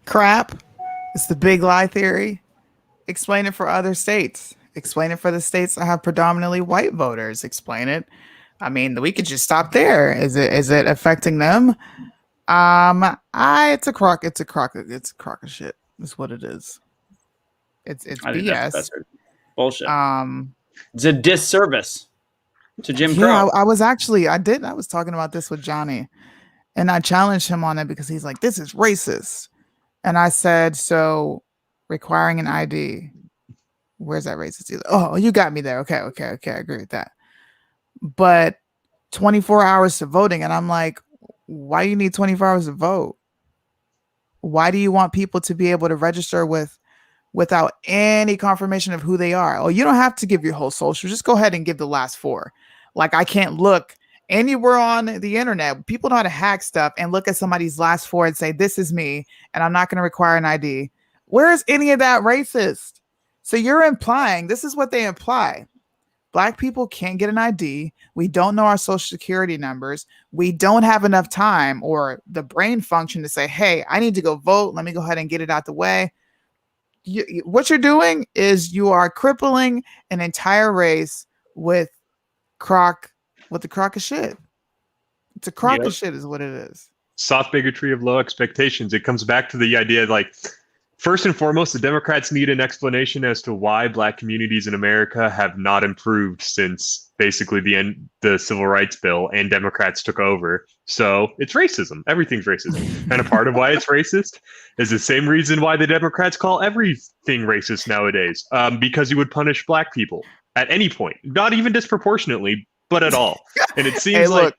Crap. It's the big lie theory. Explain it for other states. Explain it for the states that have predominantly white voters. Explain it. I mean, we could just stop there. Is it affecting them? It's a crock of shit. Is what it is. It's BS. That's bullshit. It's a disservice. to Jim Crow. Yeah, I was talking about this with Johnny, and I challenged him on it because he's like, this is racist. And I said, so requiring an ID, where's that racist? He's like, oh, you got me there. Okay, I agree with that. But 24 hours to voting, and I'm like, why do you need 24 hours to vote? Why do you want people to be able to register without any confirmation of who they are? Oh, you don't have to give your whole social. Just go ahead and give the last 4. Like, I can't look anywhere on the internet. People know how to hack stuff and look at somebody's last 4 and say, this is me, and I'm not going to require an ID. Where is any of that racist? So you're implying, this is what they imply. Black people can't get an ID. We don't know our social security numbers. We don't have enough time or the brain function to say, hey, I need to go vote. Let me go ahead and get it out the way. What you're doing is you are crippling an entire race with the crock of shit. It's a crock of shit is what it is. Soft bigotry of low expectations. It comes back to the idea, like, first and foremost, the Democrats need an explanation as to why Black communities in America have not improved since basically the Civil Rights Bill and Democrats took over. So it's racism. Everything's racism. And a part of why it's racist is the same reason why the Democrats call everything racist nowadays, because you would punish Black people at any point, not even disproportionately, but at all. And it seems like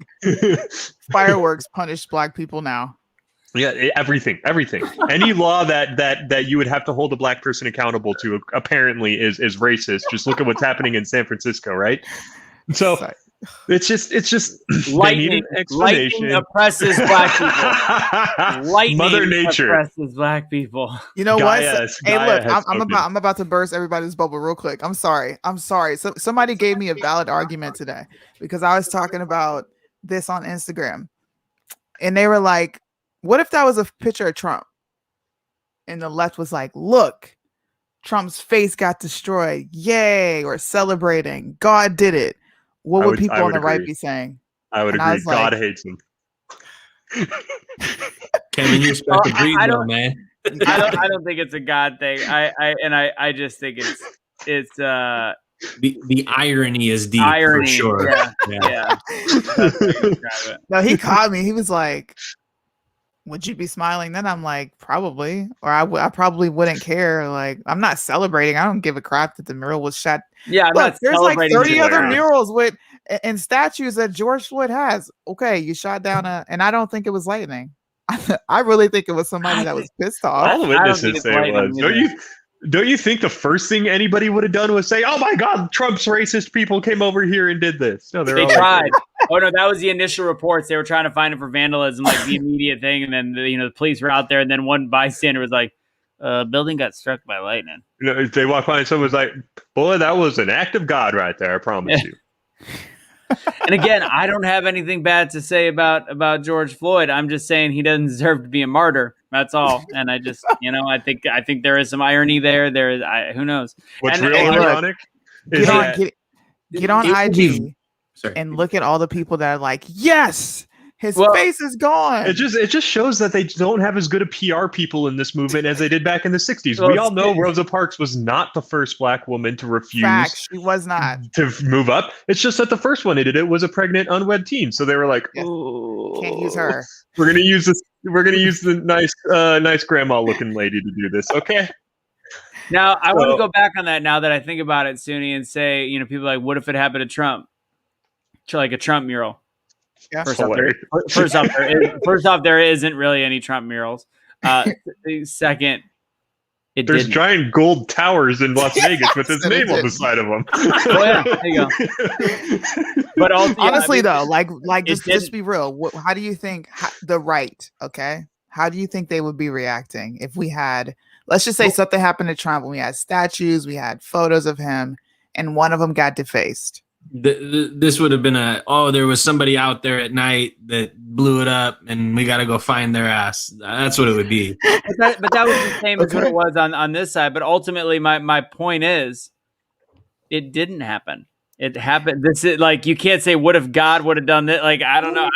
fireworks punish Black people now. Yeah, everything. Any law that you would have to hold a Black person accountable to apparently is racist. Just look at what's happening in San Francisco, right? So it's just lightning oppresses Black people. Lightning Mother Nature oppresses Black people. You know what? Hey, look, I'm about to burst everybody's bubble real quick. I'm sorry. So somebody gave me a valid argument today because I was talking about this on Instagram, and they were like, what if that was a picture of Trump? And the left was like, look, Trump's face got destroyed. Yay. Or celebrating. God did it. What would people on the right be saying? I would agree. God hates him. Kevin, you expect to breathe though, man. I don't think it's a God thing. I just think it's the irony is deep for sure. Yeah. No, he caught me. He was like, would you be smiling? Then I'm like, probably, or I probably wouldn't care. Like, I'm not celebrating. I don't give a crap that the mural was shot. Yeah, there's like 30 other murals and statues that George Floyd has. Okay, you shot down and I don't think it was lightning. I really think it was somebody that was pissed off. All the witnesses say it was. Don't you think the first thing anybody would have done was say, "Oh my God, Trump's racist people came over here and did this"? No, they tried. Oh no, that was the initial reports. They were trying to find it for vandalism, like the immediate thing, and then the police were out there, and then one bystander was like, "Building got struck by lightning." They walked by and someone was like, "Boy, that was an act of God right there. I promise you." And again, I don't have anything bad to say about George Floyd. I'm just saying he doesn't deserve to be a martyr. That's all. And I just, I think there is some irony there. Who knows? What's ironic is get on IG and look at all the people that are like, yes, his face is gone. It just shows that they don't have as good a PR people in this movement as they did back in the 60s. We all know Rosa Parks was not the first Black woman to refuse. She was not to move up. It's just that the first one they did it was a pregnant unwed teen. So they were like, oh, can't use her. We're gonna use this. We're gonna use the nice grandma looking lady to do this. Okay. Now I want to go back on that now that I think about it, Suni, and say, people are like, what if it happened to Trump? Like a Trump mural. Yeah. First off, there isn't really any Trump murals. Second, there's giant gold towers in Las Vegas with his name on the side of them. Oh yeah, there you go. But honestly, though, just be real. How do you think the right? Okay, how do you think they would be reacting if we had, let's just say, something happened to Trump and we had statues, we had photos of him, and one of them got defaced? This would have been there was somebody out there at night that blew it up and we got to go find their ass. That's what it would be. But that was the same as what it was on this side. But ultimately, my point is, it didn't happen. It happened. This is like, you can't say, what if God would have done that? Like, I don't know.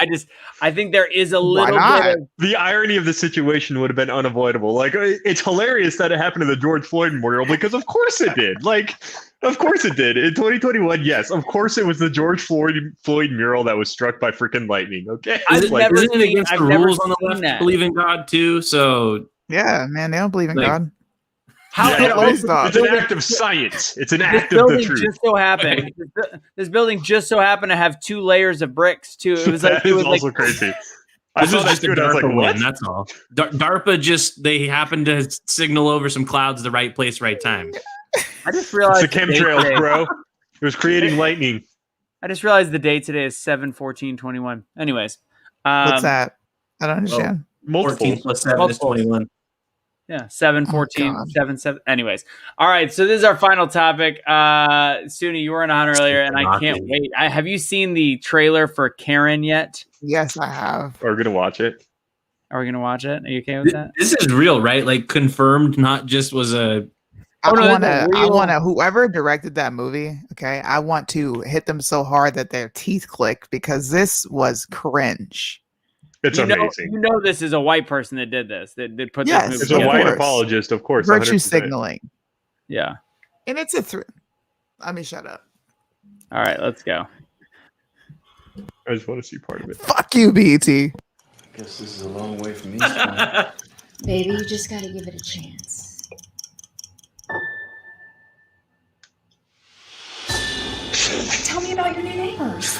I think there is a little bit of the irony of the situation would have been unavoidable. Like, it's hilarious that it happened to the George Floyd memorial because of course it did. Like, of course it did. In 2021, yes, of course it was the George Floyd mural that was struck by freaking lightning. Okay, isn't it against the rules on the left to believe in God too? So yeah, man, they don't believe in God. It's an act of science. It's an act of the truth. Just so happened, this building just so happened to have 2 layers of bricks too. It was like, that is also crazy. I This saw was that just a too, and I was DARPA like, what? win, that's all. DARPA they happened to signal over some clouds the right place, right time. I just realized It's the chemtrails, bro. It was creating lightning. I just realized the date today is 7/14/21. Anyways, what's that? I don't understand. 14 plus 7 is 21. Yeah, 7/14, 7/7. Anyways, all right. So this is our final topic. Suni, you were on earlier, and I can't wait. Have you seen the trailer for Karen yet? Yes, I have. We're gonna watch it. Are we gonna watch it? Are you okay with that? This is real, right? Like confirmed, not just was a. I want to whoever directed that movie. Okay, I want to hit them so hard that their teeth click because this was cringe. It's amazing. You know, this is a white person that did this. That put Yes, this movie it's a together. white apologist, of course. Virtue 100%. signaling. Yeah. And it's a I mean, shut up. All right, let's go. I just want to see part of it. Fuck you, BT. Guess this is a long way from me. Baby, you just gotta give it a chance. Tell me about your new neighbors.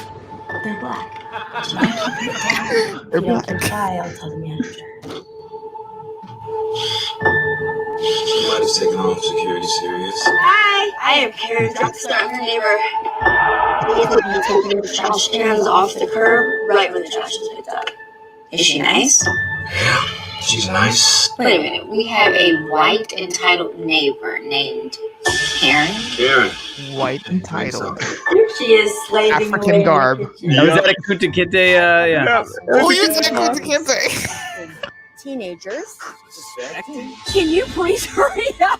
They're black. They're black. I'll tell the manager. Somebody's taking home security serious. Hi, I am Karen Dumpster. I'm her neighbor. He is looking to taking the trash cans off the curb right when the trash is picked up. Is she nice? Yeah, she's nice. Wait a minute. We have a white entitled neighbor named Karen. Karen. White entitled. Here she is slaving African away garb. in the kitchen. Was that a Kunta Kinte? Yeah. Oh, you said Kunta Kinte. Teenagers. Can you please hurry up?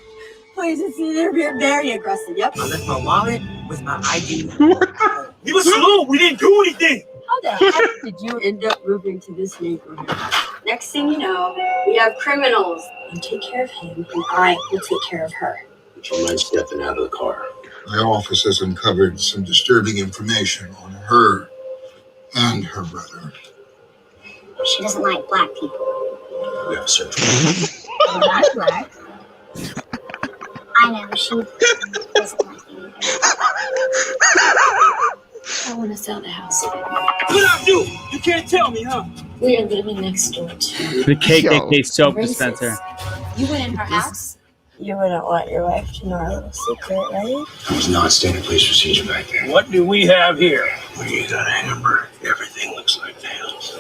Please, it's they're very aggressive. Yep. I left my wallet with my ID. Leave us alone. We didn't do anything. How the heck did you end up moving to this neighborhood? Next thing you know, we have criminals. You take care of him, and I will take care of her. Don't mind stepping out of the car. My office has uncovered some disturbing information on her and her brother. She doesn't like black people. We have a search They're not black. I know, she doesn't like me. I want to sell the house. What I do? You can't tell me, huh? We are living next door to The KKK soap racist. dispenser. You went in her house? You wouldn't want your wife to know our little secret, right? There's not standard police procedure back there. What do we have here? When you got Amber, everything looks like nails.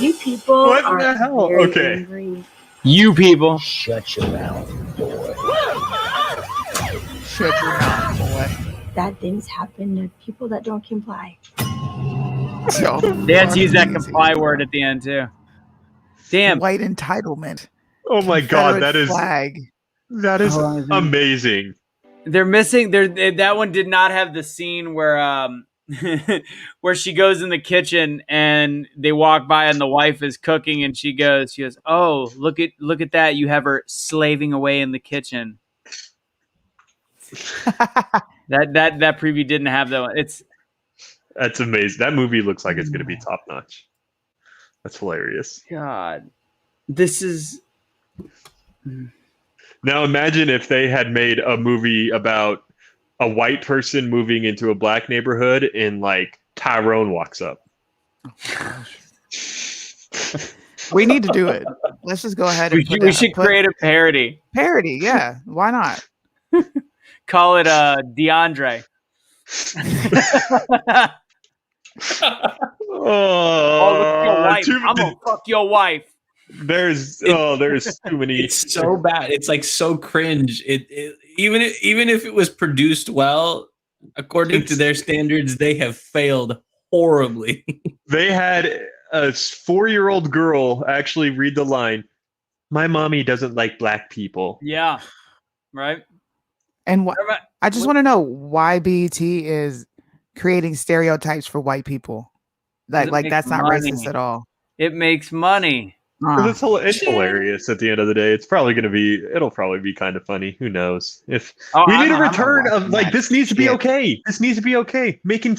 You people What are the hell? very Okay. angry. You people. Shut your mouth, boy. Shut your mouth, boy. Bad things happen to people that don't comply. Yo, They had to use that easy. comply word at the end too. Damn. White entitlement. Oh my god, Confederate flag. that is amazing. They're missing. That one did not have the scene where where she goes in the kitchen and they walk by and the wife is cooking and she goes, "Oh, look at that! You have her slaving away in the kitchen." that preview didn't have that one. That's amazing. That movie looks like it's going to be top notch. That's hilarious. God, this is. Now imagine if they had made a movie about a white person moving into a black neighborhood and like Tyrone walks up. We need to do it. Let's just go ahead and We should create a parody. Parody, yeah. Why not? Call it DeAndre. I'm gonna fuck your wife. There's too many. It's so bad. It's like so cringe. Even if it was produced well, according to their standards, they have failed horribly. They had a 4-year-old girl actually read the line, "My mommy doesn't like black people." Yeah, right. And I just want to know why BET is creating stereotypes for white people. Like that's not racist at all. It makes money. It's hilarious at the end of the day. It'll probably be kind of funny. Who knows? If we need a return of like this needs to be okay. This needs to be okay. Making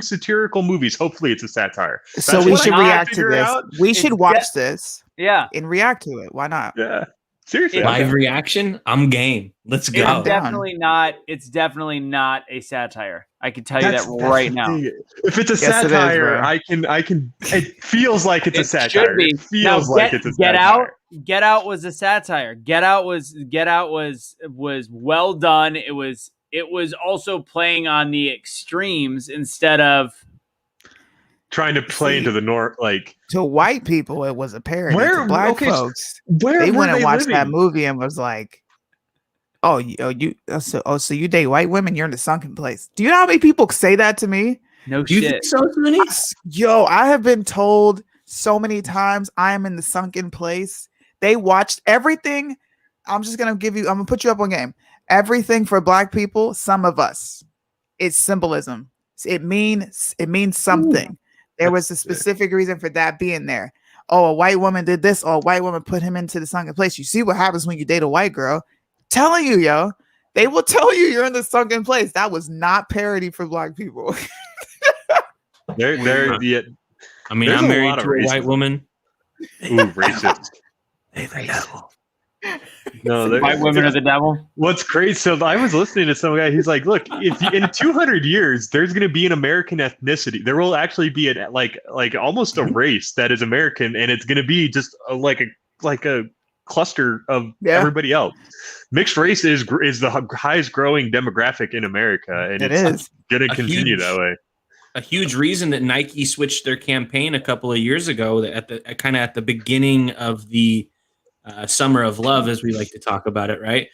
satirical movies. Hopefully it's a satire. So we should react to this. We should watch this. Yeah. And react to it. Why not? Yeah. Seriously. Live reaction? I'm game. Let's go. It's definitely not a satire. I can tell you that right now. If it's a satire, I can it feels like it's a satire. It feels like it's a satire. Get Out was a satire. Get Out was well done. It was also playing on the extremes instead of trying to play into the north, like to white people, it was a parody. To black folks, they went and watched that movie and was like, so you date white women, you're in the sunken place. Do you know how many people say that to me? No shit. You think so, Tony? I have been told so many times I am in the sunken place. They watched everything. I'm gonna put you up on game. Everything for black people, some of us. It's symbolism. It means something. Ooh. There was a specific reason for that being there. Oh, a white woman did this. Oh, a white woman put him into the sunken place. You see what happens when you date a white girl. Telling you, yo. They will tell you you're in the sunken place. That was not parody for black people. I'm married to a white woman. Ooh, racist. They the devil. No, white women are the devil. What's crazy? So I was listening to some guy. He's like, "Look, if in 200 years there's going to be an American ethnicity, there will actually be like almost a race that is American, and it's going to be just like a cluster of everybody else. Mixed race is the highest growing demographic in America, and it's going to continue that way." A huge reason that Nike switched their campaign a couple of years ago, at the beginning of the Summer of Love, as we like to talk about it, right?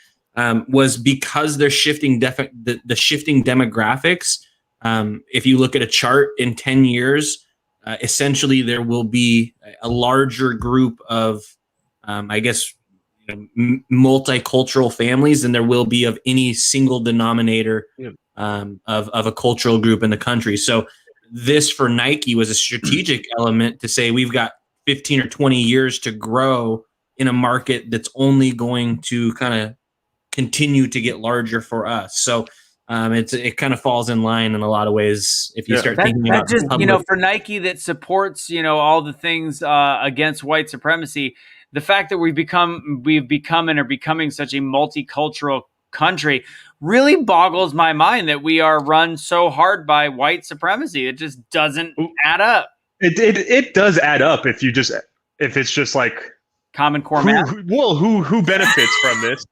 Was because they're shifting the shifting demographics. If you look at a chart in 10 years, essentially there will be a larger group of, multicultural families than there will be of any single denominator of a cultural group in the country. So this for Nike was a strategic element to say we've got 15 or 20 years to grow in a market that's only going to kind of continue to get larger for us. So it kind of falls in line in a lot of ways. If you start thinking about just, for Nike that supports, all the things against white supremacy, the fact that we've become and are becoming such a multicultural country really boggles my mind that we are run so hard by white supremacy. It just doesn't add up. It does add up if it's just like Common Core math. Who benefits from this?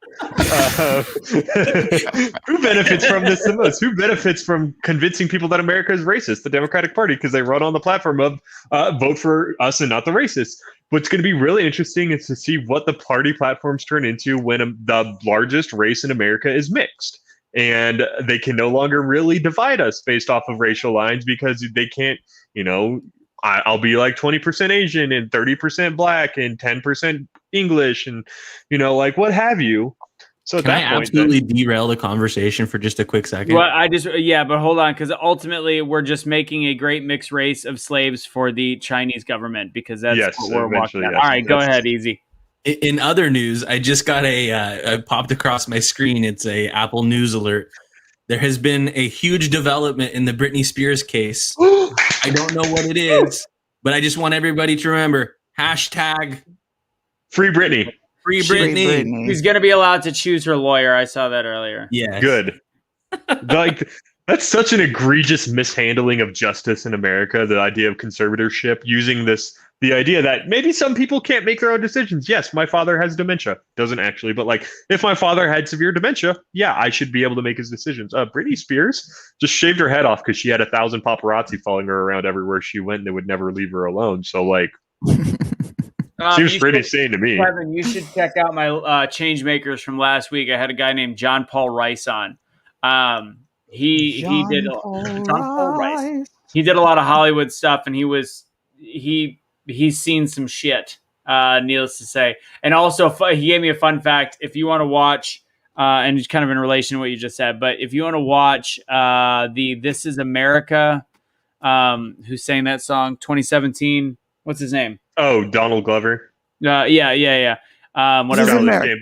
Who benefits from this the most? Who benefits from convincing people that America is racist? The Democratic Party, because they run on the platform of vote for us and not the racists. What's going to be really interesting is to see what the party platforms turn into when the largest race in America is mixed. And they can no longer really divide us based off of racial lines because they can't, I'll be like 20% Asian and 30% black and 10% English and, what have you. So can I absolutely derail the conversation for just a quick second? Well, but hold on, because ultimately we're just making a great mixed race of slaves for the Chinese government because that's what we're walking at. All right, go ahead, Easy. In other news, I just got I popped across my screen. It's a Apple News alert. There has been a huge development in the Britney Spears case. I don't know what it is, but I just want everybody to remember #Free Britney. Free Britney. She's going to be allowed to choose her lawyer. I saw that earlier. Yeah. Good. That's such an egregious mishandling of justice in America, the idea of conservatorship, using the idea that maybe some people can't make their own decisions. Yes, my father has dementia. Doesn't actually, but if my father had severe dementia, yeah, I should be able to make his decisions. Britney Spears just shaved her head off because she had 1,000 paparazzi following her around everywhere she went and they would never leave her alone. So seems pretty sane to me. Kevin, you should check out my change makers from last week. I had a guy named John Paul Rice on. He did a lot of Hollywood stuff, and he's seen some shit, needless to say. And also, he gave me a fun fact. If you want to watch and it's kind of in relation to what you just said. But if you want to watch the This Is America, who sang that song 2017, what's his name? Oh, Donald Glover. Yeah. Whatever.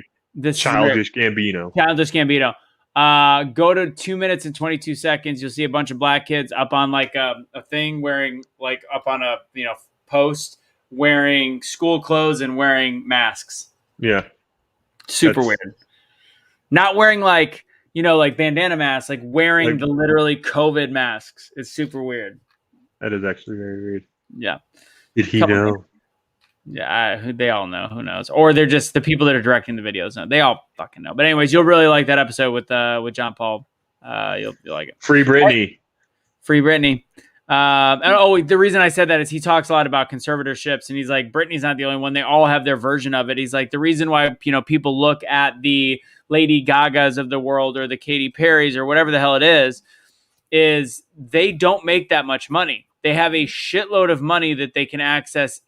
Childish Gambino. Childish Gambino. Go to 2 minutes and 22 seconds. You'll see a bunch of black kids up on like a thing wearing like up on a post wearing school clothes and wearing masks. Yeah. Super weird. Not wearing like bandana masks, like wearing the literally COVID masks. It's super weird. That is actually very weird. Yeah. Did he know? Yeah, they all know. Who knows? Or they're just the people that are directing the videos. No, they all fucking know. But anyways, you'll really like that episode with John Paul. You'll like it. Free Britney. Free Britney. The reason I said that is he talks a lot about conservatorships, and he's like, Britney's not the only one. They all have their version of it. He's like, the reason why people look at the Lady Gagas of the world or the Katy Perrys or whatever the hell it is they don't make that much money. They have a shitload of money that they can access,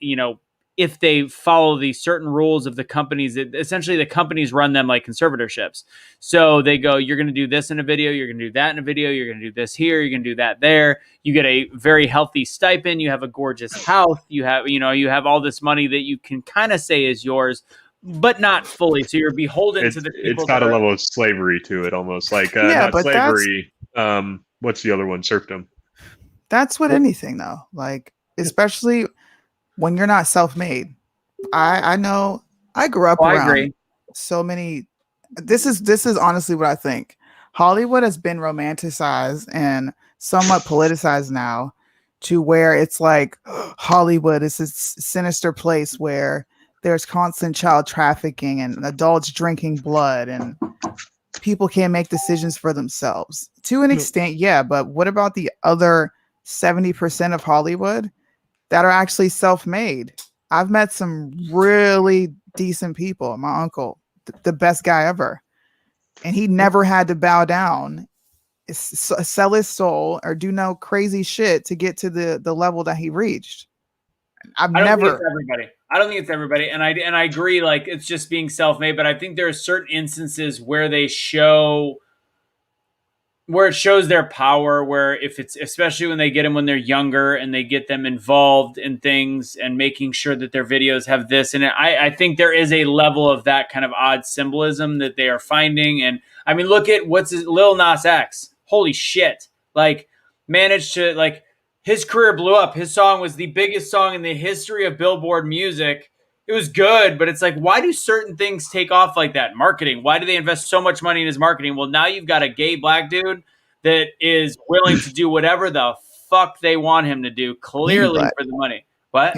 if they follow the certain rules of the companies. Essentially, the companies run them like conservatorships. So they go, you're going to do this in a video, you're going to do that in a video, you're going to do this here, you're going to do that there. You get a very healthy stipend. You have a gorgeous house. You have all this money that you can kind of say is yours, but not fully. So you're beholden to the people. It's got a level of slavery to it, almost like not slavery. What's the other one? Serfdom. That's what anything though. Like, especially when you're not self-made. I know I grew up around so many. This is honestly what I think. Hollywood has been romanticized and somewhat politicized now to where it's like Hollywood is this sinister place where there's constant child trafficking and adults drinking blood and people can't make decisions for themselves. To an extent, yeah, but what about the other 70% of Hollywood that are actually self-made? I've met some really decent people. My uncle, the best guy ever. And he never had to bow down, sell his soul, or do no crazy shit to get to the level that he reached. I don't think it's everybody. And I agree, like, it's just being self-made, but I think there are certain instances where it shows their power, where if it's, especially when they get them when they're younger and they get them involved in things and making sure that their videos have this in it. I think there is a level of that kind of odd symbolism that they are finding. And I mean, look at Lil Nas X. Holy shit. Like, managed to, like, his career blew up. His song was the biggest song in the history of Billboard music. It was good, but it's like, why do certain things take off like that? Marketing. Why do they invest so much money in his marketing? Well, now you've got a gay black dude that is willing to do whatever the fuck they want him to do, clearly for the money. What?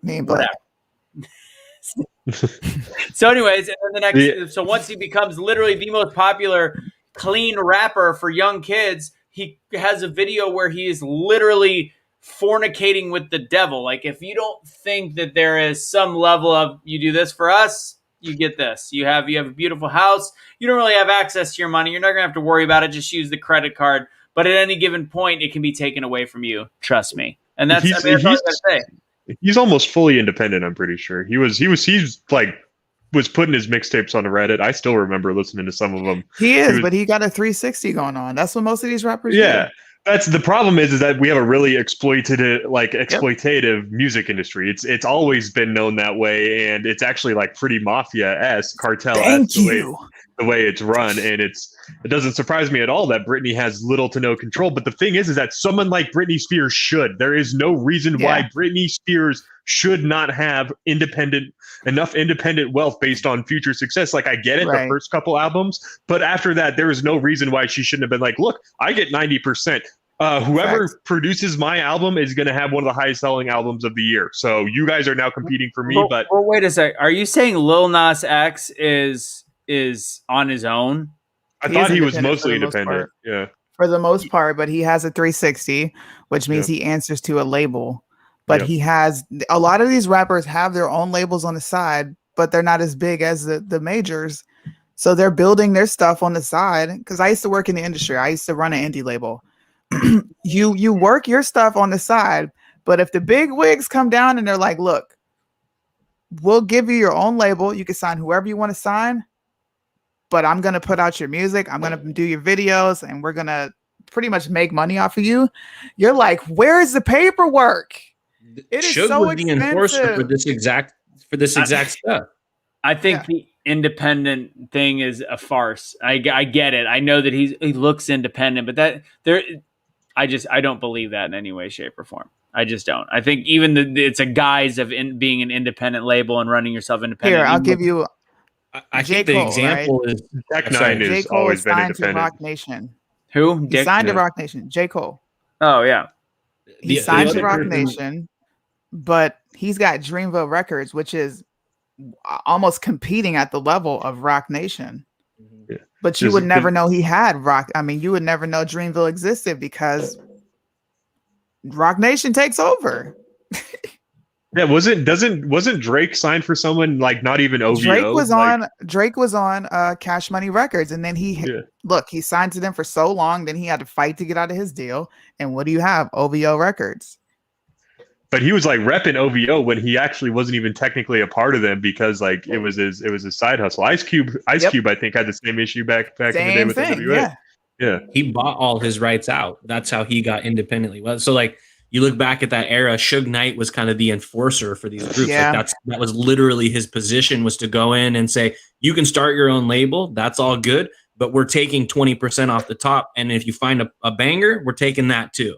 Name black. So anyways, and then so once he becomes literally the most popular clean rapper for young kids, he has a video where he is literally fornicating with the devil. Like, if you don't think that there is some level of, you do this for us, you get this. You have a beautiful house. You don't really have access to your money. You're not going to have to worry about it. Just use the credit card. But at any given point, it can be taken away from you. Trust me. And that's all I gotta say. He's almost fully independent, I'm pretty sure. He's putting his mixtapes on Reddit. I still remember listening to some of them. But he got a 360 going on. That's what most of these rappers do. That's the problem is that we have a really exploitative music industry. It's always been known that way, and it's actually like pretty mafia-esque, cartel-esque the way it's run. And it doesn't surprise me at all that Britney has little to no control. But the thing is that someone like Britney Spears should. There is no reason why Britney Spears should not have enough independent wealth based on future success. Like, I get it, the first couple albums, but after that, there is no reason why she shouldn't have been like, look, I get 90%. Whoever produces my album is going to have one of the highest selling albums of the year. So you guys are now competing for me. But wait a sec. Are you saying Lil Nas X is on his own? I thought he was mostly independent. Yeah. For the most part, but he has a 360, which means he answers to a label. But he has a lot of these rappers have their own labels on the side, but they're not as big as the majors. So they're building their stuff on the side. Because I used to work in the industry. I used to run an indie label. You work your stuff on the side, but if the big wigs come down and they're like, look, we'll give you your own label. You can sign whoever you want to sign. but I'm going to put out your music. I'm going to do your videos, and we're going to pretty much make money off of you. You're like, where's the paperwork? It is so was the enforcer for this exact stuff. I think the independent thing is a farce. I get it. I know that he looks independent, but I don't believe that in any way, shape, or form. I just don't. I think even it's a guise of being an independent label and running yourself independent. Here, I'll give you. I think the example is Tech Nine has always been independent. Rock Nation. Who? He signed to Rock Nation. J. Cole. Oh yeah. He signed to Rock Nation, but he's got Dreamville Records, which is almost competing at the level of Rock Nation. Yeah. But you would never know he had Rock. I mean, you would never know Dreamville existed because Rock Nation takes over. Yeah, wasn't Drake signed for someone like not even OVO? Drake was on Cash Money Records, and then he signed to them for so long, then he had to fight to get out of his deal. And what do you have? OVO Records. But he was like repping OVO when he actually wasn't even technically a part of them because like it was his side hustle. Ice Cube I think had the same issue back in the day with NWA. Yeah. He bought all his rights out. That's how he got independently. Well, so like you look back at that era, Suge Knight was kind of the enforcer for these groups. Yeah. Like that was literally his position, was to go in and say, you can start your own label. That's all good, but we're taking 20% off the top. And if you find a banger, we're taking that too.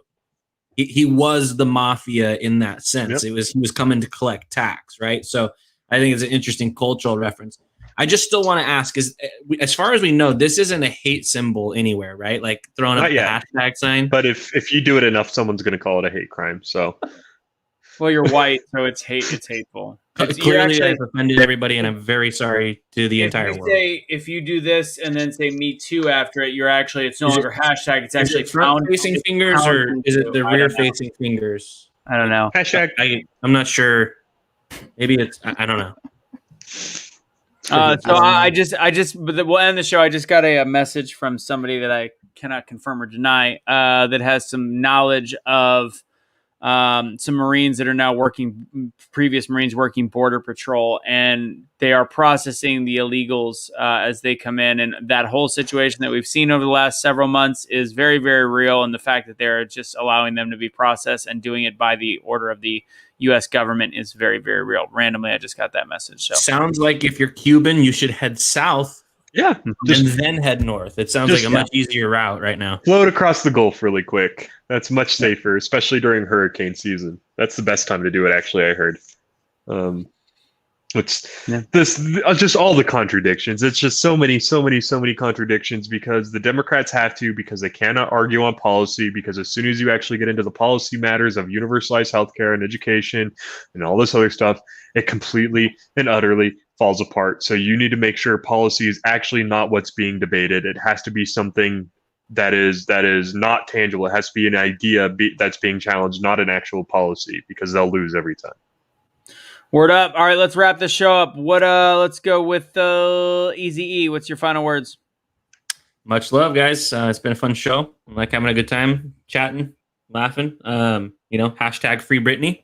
He was the mafia in that sense. Yep. He was coming to collect tax, right? So I think it's an interesting cultural reference. I just still want to ask, as far as we know, this isn't a hate symbol anywhere, right? Like throwing up the hashtag sign. But if you do it enough, someone's going to call it a hate crime. So, well, you're white, so it's hateful. Clearly, I've offended everybody, and I'm very sorry to the entire world. If you do this and then say "me too" after it, it's no longer hashtag. It's actually front-facing fingers, or is it the rear-facing fingers? I don't know. Hashtag. I'm not sure. Maybe it's. I don't know. We'll end the show. I just got a message from somebody that I cannot confirm or deny that has some knowledge of some Marines that are now previous Marines working Border Patrol, and they are processing the illegals as they come in. And that whole situation that we've seen over the last several months is very, very real. And the fact that they're just allowing them to be processed and doing it by the order of the U.S. government is very, very real. Randomly, I just got that message. So sounds like if you're Cuban, you should head south. Yeah. And then head north. It sounds like a much easier route right now. Float across the Gulf really quick. That's much safer, especially during hurricane season. That's the best time to do it, actually, I heard. Just all the contradictions. It's just so many contradictions because the Democrats have to, because they cannot argue on policy, because as soon as you actually get into the policy matters of universalized healthcare and education and all this other stuff, it completely and utterly falls apart. So you need to make sure policy is actually not what's being debated. It has to be something that is not tangible. It has to be an idea that's being challenged, not an actual policy, because they'll lose every time. Word up. All right, let's wrap this show up. Let's go with Easy E. What's your final words? Much love, guys. It's been a fun show. I'm like having a good time chatting, laughing. Hashtag free Britney.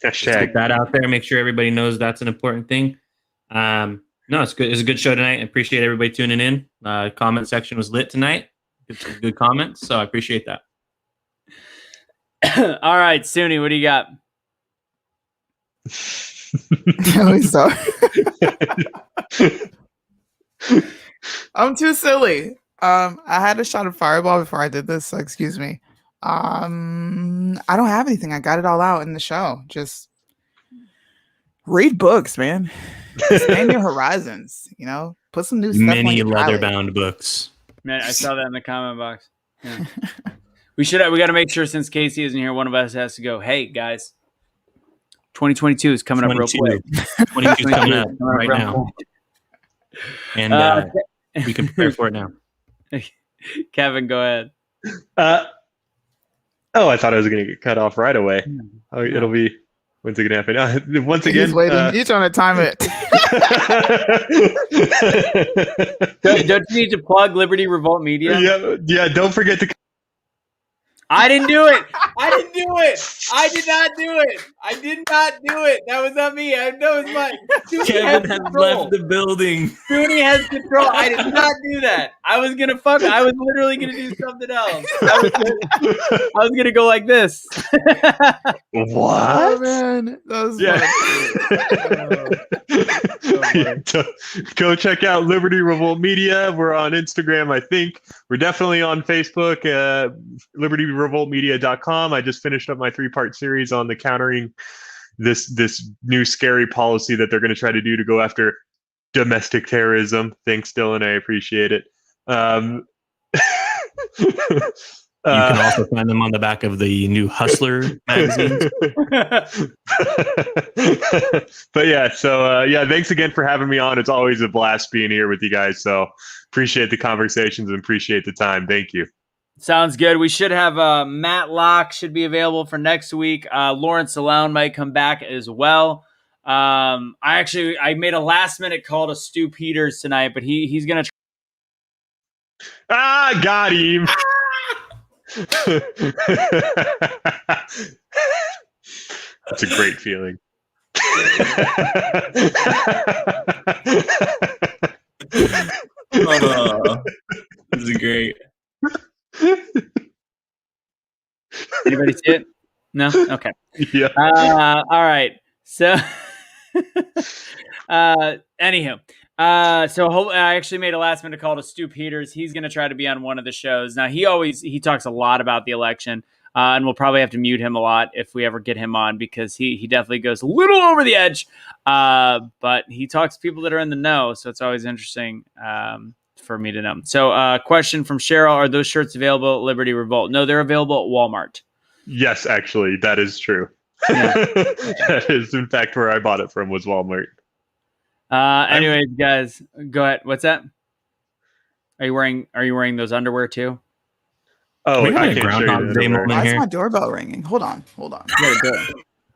Hashtag. Get that out there. Make sure everybody knows that's an important thing. No, it's good. It's a good show tonight. I appreciate everybody tuning in. Comment section was lit tonight. Good comments, so I appreciate that. All right, Suni, what do you got? I'm too silly. I had a shot of Fireball before I did this, so excuse me. I don't have anything. I got it all out in the show. Just read books, man. Expand your horizons. Put some new stuff. Many leather-bound books. Man, I saw that in the comment box. Yeah. We got to make sure, since Casey isn't here, one of us has to go. Hey guys, 2022 is coming up real quick. 2022 is coming up right now, and we can prepare for it now. Kevin, go ahead. I thought I was going to get cut off right away. It'll be. When's it going to happen? Once again, you're trying to time it. Don't you need to plug Liberty Revolt Media? Yeah. Don't forget to. I didn't do it. I didn't do it. I did not do it. I did not do it. That was not me. I know it's mine. Kevin has left the building. Dooney has control. I did not do that. I was gonna I was literally gonna do something else. I was gonna go like this. What? Oh, man. That was Go check out Liberty Revolt Media. We're on Instagram, I think. We're definitely on Facebook, libertyrevoltmedia.com. I just finished up my 3-part series on the countering this new scary policy that they're going to try to do to go after domestic terrorism. Thanks, Dylan. I appreciate it. You can also find them on the back of the new Hustler magazine. But yeah, so thanks again for having me on. It's always a blast being here with you guys. So appreciate the conversations and appreciate the time. Thank you. Sounds good. We should have Matt Locke should be available for next week. Lawrence Alone might come back as well. I made a last minute call to Stu Peters tonight, but he's gonna. Got him. It's a great feeling. This is great. Anybody see it? No? Okay. Yeah. All right. So, anywho. I actually made a last minute call to Stu Peters. He's going to try to be on one of the shows. Now, he talks a lot about the election, and we'll probably have to mute him a lot if we ever get him on because he definitely goes a little over the edge. But he talks to people that are in the know, so it's always interesting for me to know. So, question from Cheryl: are those shirts available at Liberty Revolt? No, they're available at Walmart. Yes, actually, that is true. Yeah. That is, in fact, where I bought it from was Walmart. Anyways, guys, go ahead. What's that? Are you wearing those underwear too? Oh, I can't show you the Why is my doorbell ringing? Hold on.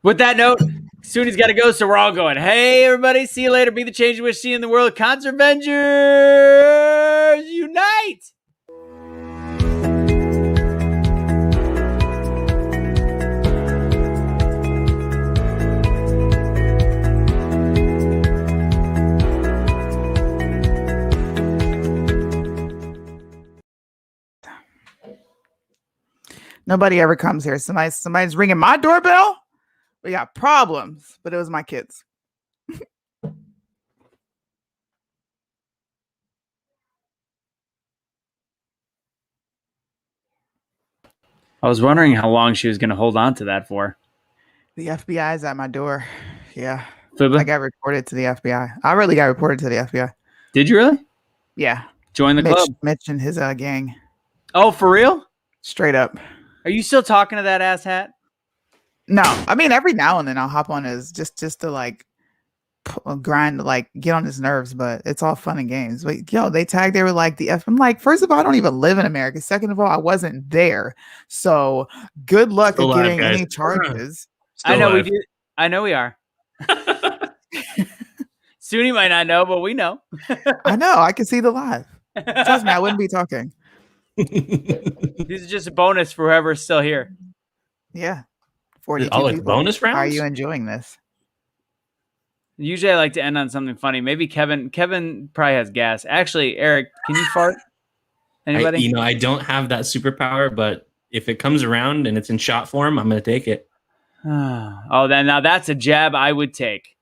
With that note, Sunni's got to go, so we're all going. Hey, everybody! See you later. Be the change you wish to see in the world. ConserVengers unite! Nobody ever comes here. Somebody's ringing my doorbell. We got problems, but it was my kids. I was wondering how long she was going to hold on to that for. The FBI is at my door. Yeah. Fuba? I got reported to the FBI. I really got reported to the FBI. Did you really? Yeah. Join the club. Mitch and his gang. Oh, for real? Straight up. Are you still talking to that asshat? No. I mean, every now and then I'll hop on his just to like grind, like get on his nerves, but it's all fun and games. But yo, they were like the F. I'm like, first of all, I don't even live in America. Second of all, I wasn't there. So good luck at getting any charges. I know we do. I know we are. Sunni might not know, but we know. I know. I can see the live. Trust me, I wouldn't be talking. This is just a bonus for whoever's still here. Yeah. 42 like people. bonus rounds? Are you enjoying this? Usually I like to end on something funny. Maybe Kevin probably has gas. Actually, Eric, can you fart? Anybody? I don't have that superpower, but if it comes around and it's in shot form, I'm going to take it. Oh, then now that's a jab I would take.